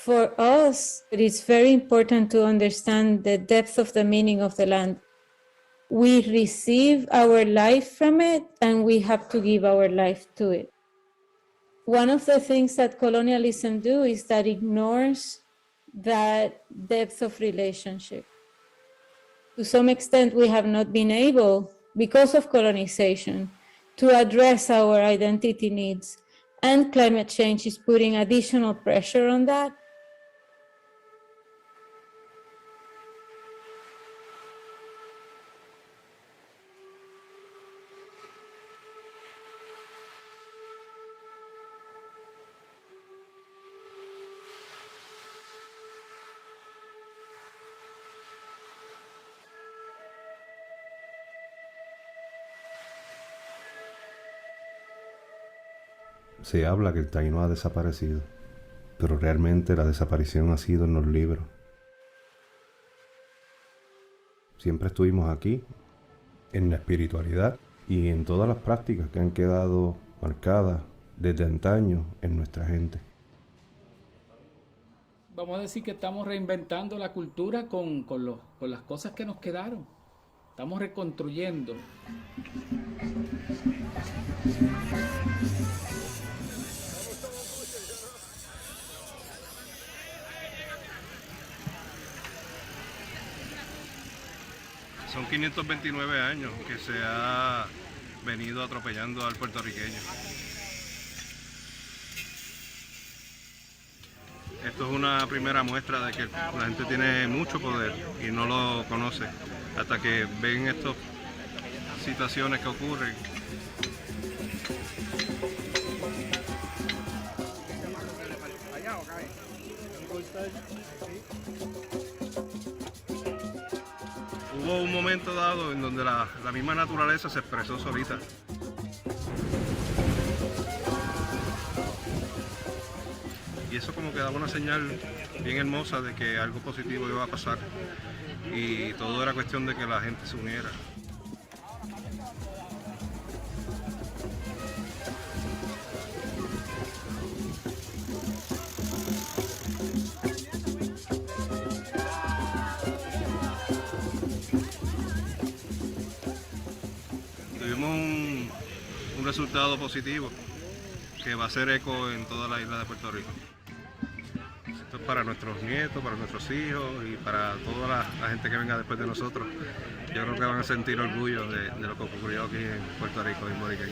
For us, it is very important to understand the depth of the meaning of the land. We receive our life from it, and we have to give our life to it. One of the things that colonialism do is that ignores that depth of relationship. To some extent, we have not been able, because of colonization, to address our identity needs, and climate change is putting additional pressure on that. Se habla que el taíno ha desaparecido, pero realmente la desaparición ha sido en los libros. Siempre estuvimos aquí, en la espiritualidad y en todas las prácticas que han quedado marcadas desde antaño en nuestra gente. Vamos a decir que estamos reinventando la cultura con las cosas que nos quedaron. Estamos reconstruyendo. Son 529 años que se ha venido atropellando al puertorriqueño. Esto es una primera muestra de que la gente tiene mucho poder y no lo conoce hasta que ven estos situaciones que ocurren. Hubo un momento dado en donde la misma naturaleza se expresó solita. Y eso como que daba una señal bien hermosa de que algo positivo iba a pasar. Y todo era cuestión de que la gente se uniera. Tuvimos un resultado positivo que va a hacer eco en toda la isla de Puerto Rico. Esto es para nuestros nietos, para nuestros hijos y para toda la gente que venga después de nosotros. Yo creo que van a sentir orgullo de lo que ocurrió aquí en Puerto Rico, en Boriquén.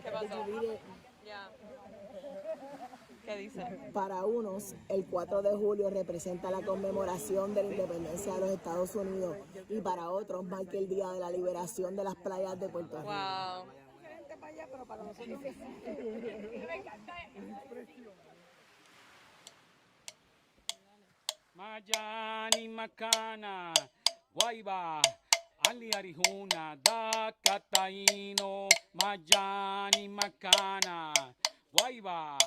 ¿Qué pasó? ¿Qué dice? Para unos, el 4 de julio representa la conmemoración de la independencia de los Estados Unidos y para otros marca el día de la liberación de las playas de Puerto Rico. Wow. Mayani Makana, Guayba, Ali Arijuna, Da Cataino, Mayani Makana, Guayba,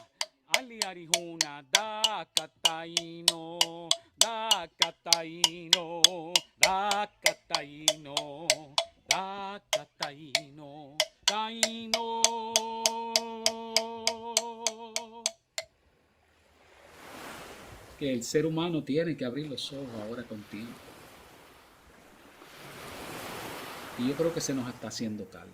Ali Arijuna, Da Cataino, Da Cataino, Da Cataino, Da Cataino, Taino. Que el ser humano tiene que abrir los ojos ahora con tiempo. Y yo creo que se nos está haciendo tarde.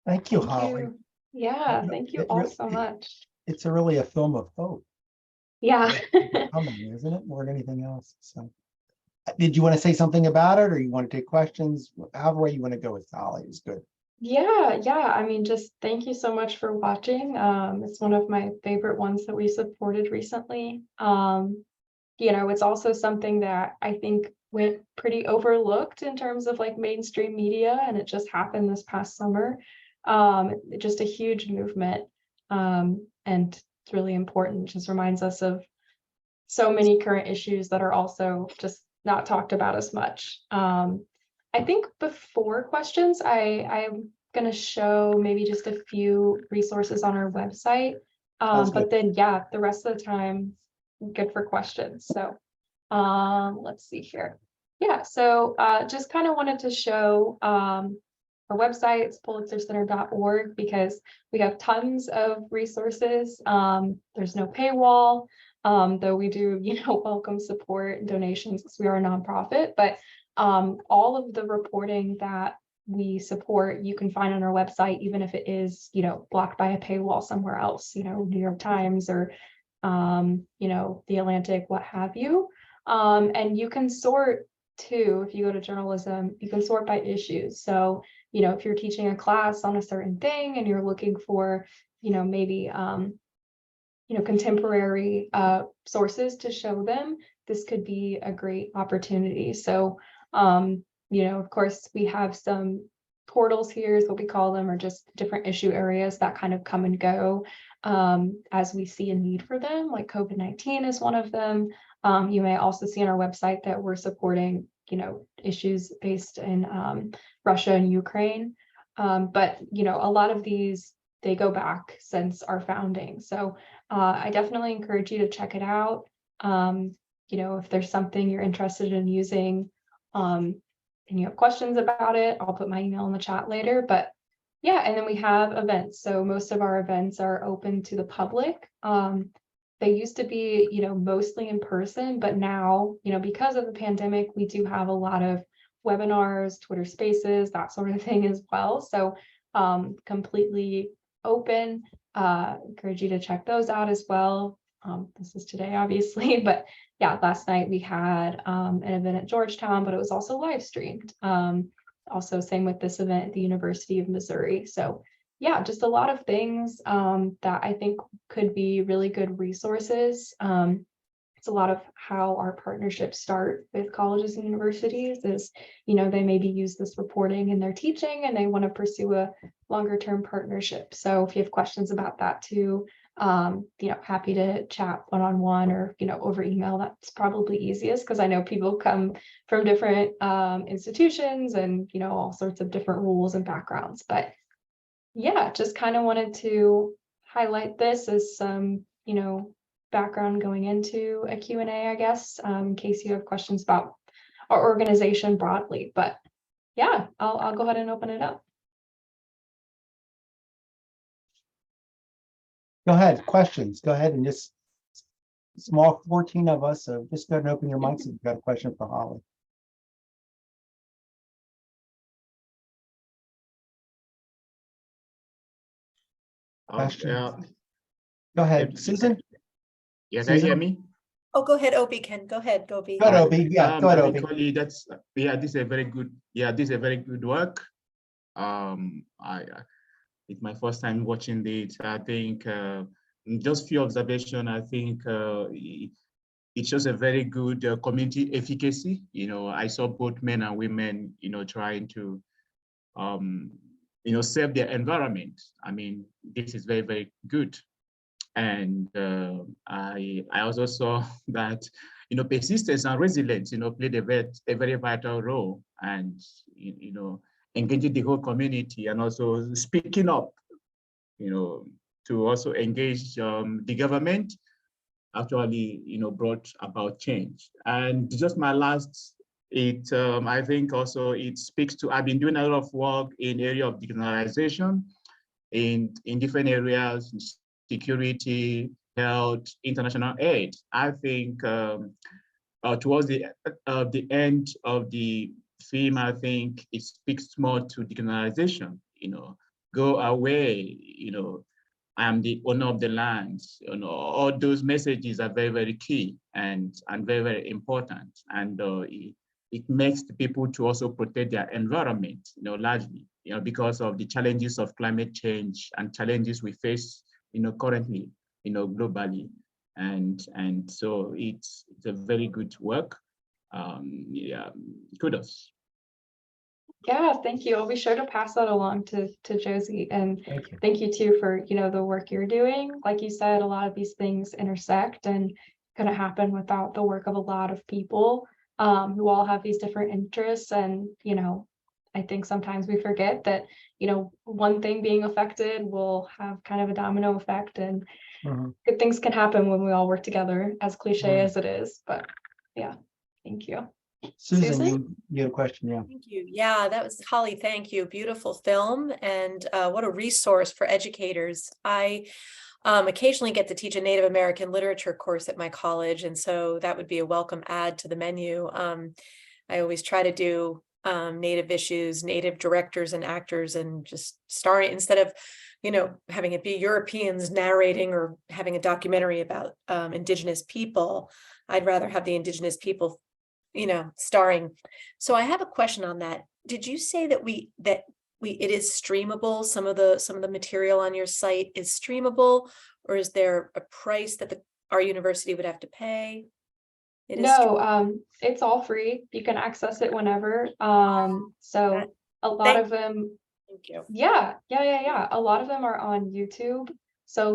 Thank you, Thank Holly. you. Yeah, thank you It all re- so much. It's really a film of hope. Yeah. Coming, isn't it? More than anything else. So, did you want to say something about it, or you want to take questions? However way you want to go with Holly is good. Yeah. I mean, just thank you so much for watching. It's one of my favorite ones that we supported recently. It's also something that I think went pretty overlooked in terms of like mainstream media, and it just happened this past summer. Just a huge movement. And it's really important. It just reminds us of so many current issues that are also just not talked about as much. I think before questions, I'm going to show maybe just a few resources on our website. But then, yeah, the rest of the time, good for questions. So let's see here. Yeah, so just kind of wanted to show our website, it's pulitzercenter.org, because we have tons of resources. There's no paywall, though we do, welcome support and donations because we are a nonprofit, but all of the reporting that we support, you can find on our website, even if it is, blocked by a paywall somewhere else, New York Times or, The Atlantic, what have you. And you can sort too, if you go to journalism, you can sort by issues. So, if you're teaching a class on a certain thing and you're looking for, maybe, contemporary sources to show them, this could be a great opportunity. So, of course, we have some portals here is what we call them, or just different issue areas that kind of come and go as we see a need for them, like COVID-19 is one of them. You may also see on our website that we're supporting, issues based in Russia and Ukraine. But, a lot of these, they go back since our founding. So I definitely encourage you to check it out. If there's something you're interested in using, and you have questions about it, I'll put my email in the chat later. But yeah, and then we have events. So most of our events are open to the public. They used to be, mostly in person, but now, because of the pandemic, we do have a lot of webinars, Twitter Spaces, that sort of thing as well. So completely open. Encourage you to check those out as well. This is today, obviously, but yeah, last night we had an event at Georgetown, but it was also live streamed. Also, same with this event at the University of Missouri. So yeah, just a lot of things that I think could be really good resources. It's a lot of how our partnerships start with colleges and universities is, they maybe use this reporting in their teaching and they want to pursue a longer term partnership. So if you have questions about that too, happy to chat one-on-one or, over email. That's probably easiest because I know people come from different institutions and, all sorts of different rules and backgrounds. But yeah, just kind of wanted to highlight this as some, background going into a Q&A, I guess, in case you have questions about our organization broadly. But yeah, I'll go ahead and open it up. Go ahead, questions. Go ahead and just small 14 of us. So just go ahead and open your mics if you've got a question for Holly. Questions? Go ahead, Susan. Yeah, can you hear me? Oh, go ahead, Obi. Ken, go ahead, Obi. Go ahead, Obi. Yeah, go ahead, Obi. Actually, this is a very good. Yeah, this is a very good work. It's my first time watching it. I think just few observation. I think it shows a very good community efficacy. I saw both men and women, trying to, save their environment. I mean, this is very, very good. And I also saw that, persistence and resilience, played a very vital role, and, engaging the whole community and also speaking up, to also engage the government actually, brought about change. And just my last, I think also it speaks to, I've been doing a lot of work in area of decriminalization in different areas, security, health, international aid. I think towards the end of the film, I think it speaks more to decriminalization. Go away. I am the owner of the land. All those messages are very, very key and very, very important. And it makes the people to also protect their environment. Largely, because of the challenges of climate change and challenges we face, currently, globally. And so it's a very good work. Yeah, kudos. Yeah, thank you. I'll be sure to pass that along to Josie, and thank you too for the work you're doing. Like you said, a lot of these things intersect and couldn't happen without the work of a lot of people who all have these different interests. And I think sometimes we forget that one thing being affected will have kind of a domino effect, and good things can happen when we all work together, as cliche as it is. But yeah, thank you. Susan, you had a question, yeah. Thank you. Yeah, that was Holly. Thank you. Beautiful film, and what a resource for educators. I occasionally get to teach a Native American literature course at my college, and so that would be a welcome add to the menu. I always try to do Native issues, Native directors and actors, and just starring instead of having it be Europeans narrating or having a documentary about Indigenous people. I'd rather have the Indigenous people starring. So I have a question on that. Did you say that it is streamable? Some of the material on your site is streamable, or is there a price that our university would have to pay? No, it's all free. You can access it whenever. So a lot of them. Thank you. Yeah. A lot of them are on YouTube. So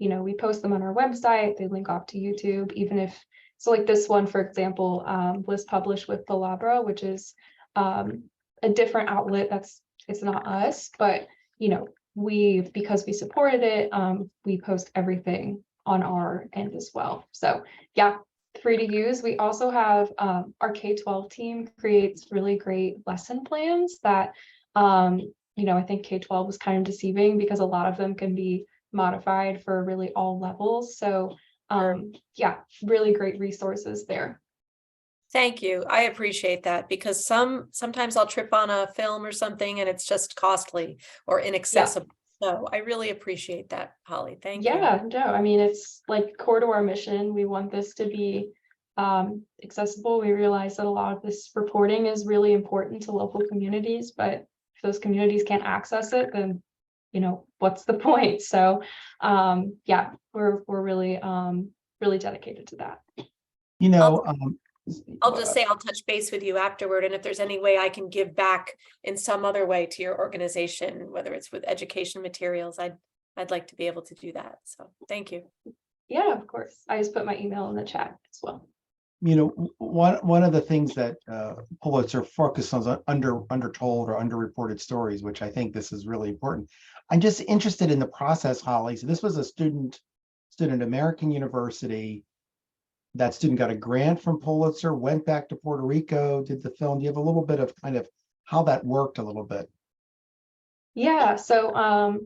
we post them on our website. They link off to YouTube, even if. So like this one, for example, was published with Palabra, which is a different outlet. It's not us, but because we supported it, we post everything on our end as well. So yeah, free to use. We also have our K-12 team creates really great lesson plans that I think K-12 was kind of deceiving because a lot of them can be modified for really all levels. So yeah, really great resources there. Thank you. I appreciate that because sometimes I'll trip on a film or something and it's just costly or inaccessible. So I really appreciate that, Holly. Thank you. Yeah, no, I mean, it's like core to our mission. We want this to be accessible. We realize that a lot of this reporting is really important to local communities, but if those communities can't access it, then what's the point? So yeah, we're really really dedicated to that. I'll just say I'll touch base with you afterward, and if there's any way I can give back in some other way to your organization, whether it's with education materials, I'd like to be able to do that. So thank you. Yeah, of course. I just put my email in the chat as well. One of the things that Pulitzer focuses on is undertold or underreported stories, which I think this is really important. I'm just interested in the process, Holly. So this was a student at American University. That student got a grant from Pulitzer, went back to Puerto Rico, did the film. Do you have a little bit of kind of how that worked a little bit? Yeah, so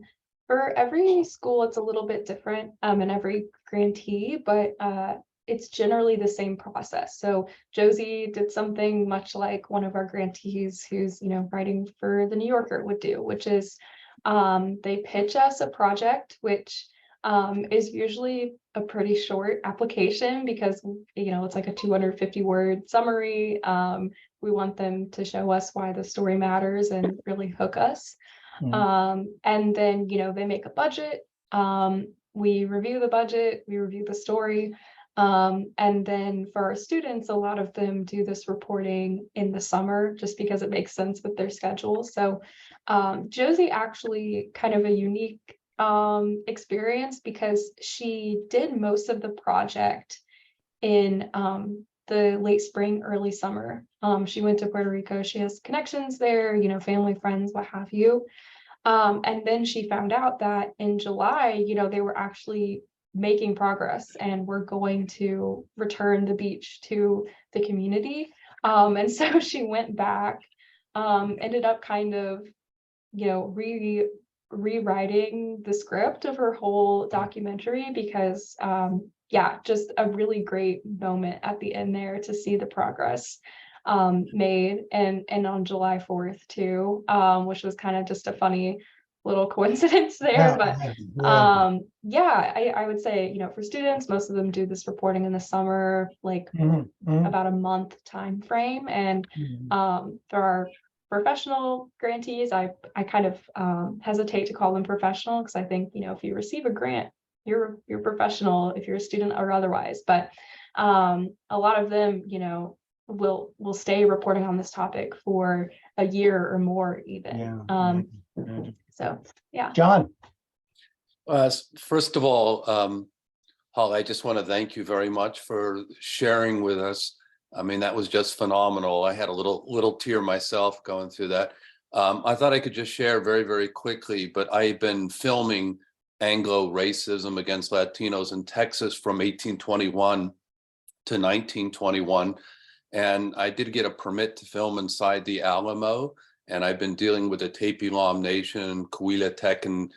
for every school, it's a little bit different and every grantee, but it's generally the same process. So Josie did something much like one of our grantees who's, writing for the New Yorker would do, which is they pitch us a project, which is usually a pretty short application because, it's like a 250 word summary. We want them to show us why the story matters and really hook us. And then, they make a budget. We review the budget, we review the story. And then for our students, a lot of them do this reporting in the summer just because it makes sense with their schedule. So Josie actually kind of a unique experience because she did most of the project in the late spring, early summer. She went to Puerto Rico. She has connections there, family, friends, what have you. And then she found out that in July, they were actually making progress and we're going to return the beach to the community. And so she went back, ended up kind of, rewriting the script of her whole documentary because yeah, just a really great moment at the end there to see the progress made and on July 4th too, which was kind of just a funny little coincidence there. But yeah, I would say, for students, most of them do this reporting in the summer, like about a month time frame. And there are professional grantees. I kind of hesitate to call them professional because I think, if you receive a grant, you're professional if you're a student or otherwise. But a lot of them, will stay reporting on this topic for a year or more even. So yeah. John. First of all, Holly, I just want to thank you very much for sharing with us. I mean, that was just phenomenal. I had a little tear myself going through that. I thought I could just share very, very quickly, but I've been filming Anglo racism against Latinos in Texas from 1821 to 1921. And I did get a permit to film inside the Alamo. And I've been dealing with the Tepilam Nation, Coahuila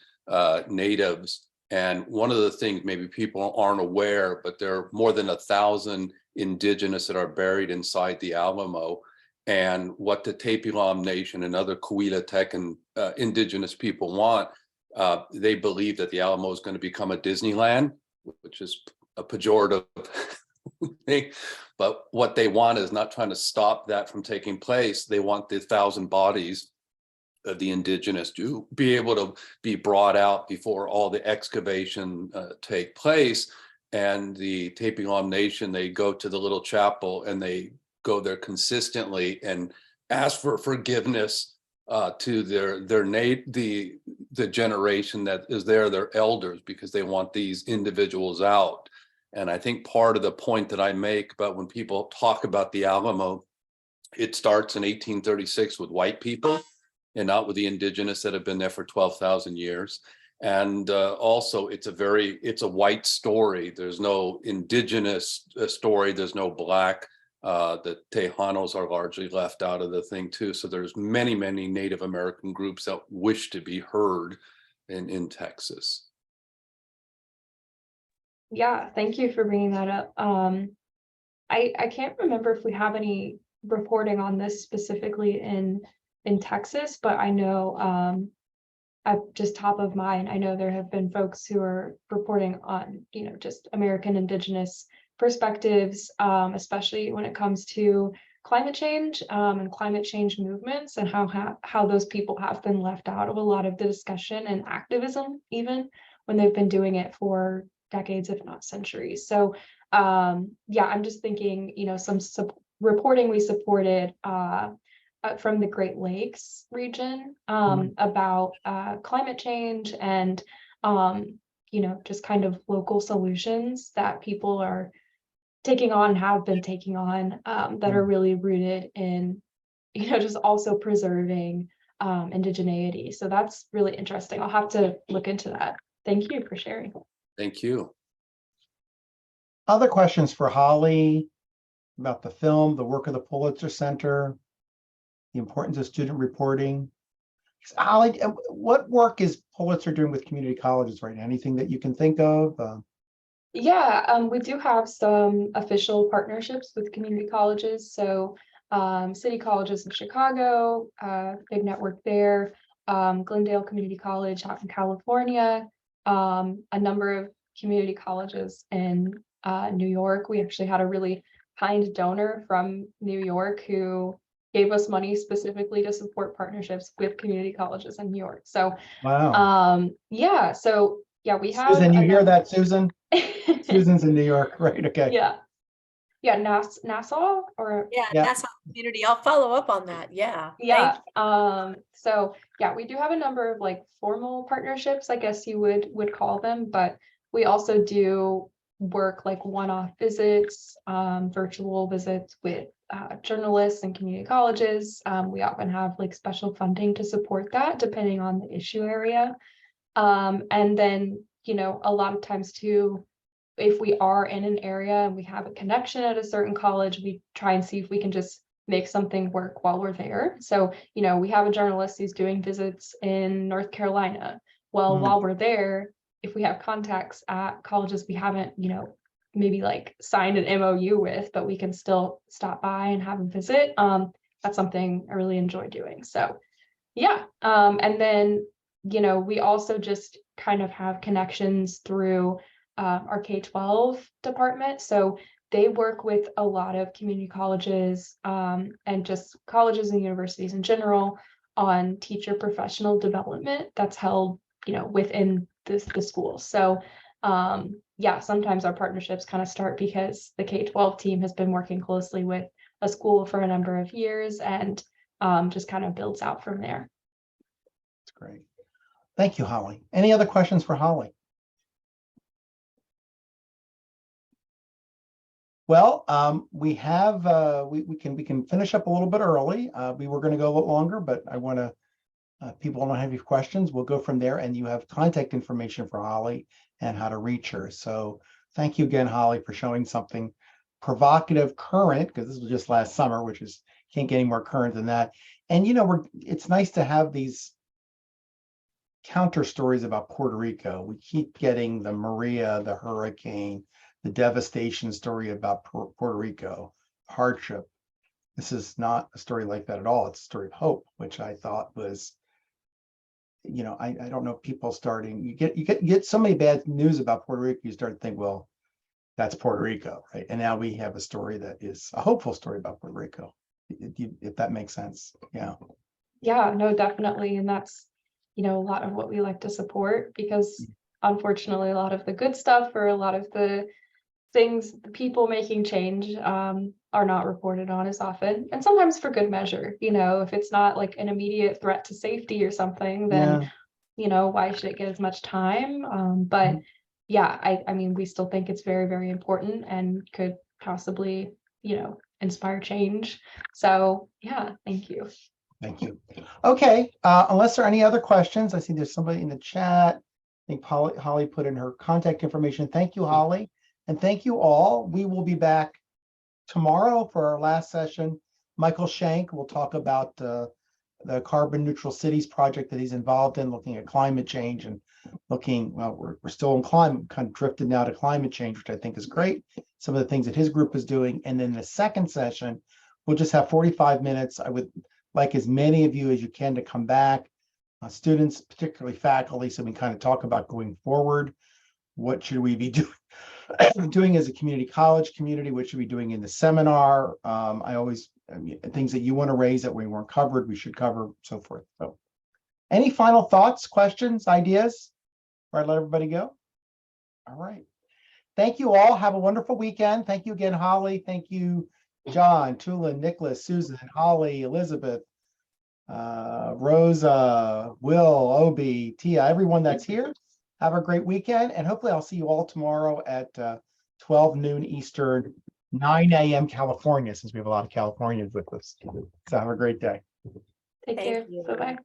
natives. And one of the things maybe people aren't aware, but there are more than 1,000 indigenous that are buried inside the Alamo. And what the Tepilam Nation and other Coahuila indigenous people want, they believe that the Alamo is going to become a Disneyland, which is a pejorative thing. But what they want is not trying to stop that from taking place. They want the 1,000 bodies of the indigenous to be able to be brought out before all the excavation take place. And the Tepilam Nation, they go to the little chapel and they go there consistently and ask for forgiveness to the generation that is there, their elders, because they want these individuals out. And I think part of the point that I make about when people talk about the Alamo, it starts in 1836 with white people and not with the indigenous that have been there for 12,000 years. And also it's a white story. There's no indigenous story. There's no black. The Tejanos are largely left out of the thing too. So there's many, many Native American groups that wish to be heard in Texas. Yeah, thank you for bringing that up. I can't remember if we have any reporting on this specifically in Texas, but I know at just top of mind, I know there have been folks who are reporting on, just American Indigenous perspectives, especially when it comes to climate change and climate change movements, and how those people have been left out of a lot of the discussion and activism, even when they've been doing it for decades, if not centuries. So yeah, I'm just thinking, some reporting we supported from the Great Lakes region about climate change and just kind of local solutions that people are taking on, have been taking on, that are really rooted in just also preserving indigeneity. So that's really interesting. I'll have to look into that. Thank you for sharing. Thank you. Other questions for Holly about the film, the work of the Pulitzer Center, the importance of student reporting? Holly, what work is Pulitzer doing with community colleges right now? Anything that you can think of? Yeah, we do have some official partnerships with community colleges. So City Colleges in Chicago, big network there, Glendale Community College out in California, a number of community colleges in New York. We actually had a really kind donor from New York who gave us money specifically to support partnerships with community colleges in New York. So Wow. yeah, so yeah, we have Susan, you hear that, Susan? Susan's in New York, right? Okay. Yeah, Nassau or Yeah, Yeah. Nassau community. I'll follow up on that. Yeah. yeah. So yeah, we do have a number of like formal partnerships, I guess you would call them, but we also do work like one-off visits, virtual visits with journalists and community colleges. We often have like special funding to support that depending on the issue area. And then, a lot of times too, if we are in an area and we have a connection at a certain college, we try and see if we can just make something work while we're there. So, we have a journalist who's doing visits in North Carolina. Well, while we're there, if we have contacts at colleges we haven't, maybe like signed an MOU with, but we can still stop by and have a visit. That's something I really enjoy doing. So yeah. And then, we also just kind of have connections through our K-12 department. So they work with a lot of community colleges and just colleges and universities in general on teacher professional development that's held, within the school. So yeah, sometimes our partnerships kind of start because the K-12 team has been working closely with a school for a number of years and just kind of builds out from there. That's great. Thank you, Holly. Any other questions for Holly? Well, we have we can finish up a little bit early. We were going to go a little longer, but I want to people don't have any questions. We'll go from there, and you have contact information for Holly and how to reach her. So thank you again, Holly, for showing something provocative, current, because this was just last summer, which is can't get any more current than that. And it's nice to have these counter stories about Puerto Rico. We keep getting the Maria, the hurricane, the devastation story about Puerto Rico, hardship. This is not a story like that at all. It's a story of hope, which I thought was, I don't know, people starting, you get so many bad news about Puerto Rico, you start to think, well, that's Puerto Rico, right? And now we have a story that is a hopeful story about Puerto Rico, if that makes sense. Yeah. Yeah, no, definitely. And that's, a lot of what we like to support, because unfortunately, a lot of the good stuff or a lot of the things, the people making change are not reported on as often, and sometimes for good measure. If it's not like an immediate threat to safety or something, then why should it get as much time? But yeah, I mean, we still think it's very, very important and could possibly, inspire change. So yeah, thank you. Thank you. Okay, unless there are any other questions, I see there's somebody in the chat. I think Holly put in her contact information. Thank you, Holly. And thank you all. We will be back tomorrow for our last session. Michael Shank will talk about the carbon neutral cities project that he's involved in, looking at climate change and looking, well, we're still in climate, kind of drifted now to climate change, which I think is great. some of the things that his group is doing. And then the second session, we'll just have 45 minutes. I would like as many of you as you can to come back, students, particularly faculty, so we can kind of talk about going forward. What should we be doing as a community college community? What should we be doing in the seminar? Things that you want to raise that we weren't covered, we should cover, so forth. So any final thoughts, questions, ideas? Before I let everybody go? All right. Thank you all. Have a wonderful weekend. Thank you again, Holly. Thank you, John, Tulin, Nicholas, Susan, Holly, Elizabeth, Rosa, Will, Obi, Tia, everyone that's here. Have a great weekend, and hopefully I'll see you all tomorrow at 12 noon Eastern, 9 a.m. California, since we have a lot of Californians with us. So have a great day. Take care. Bye-bye.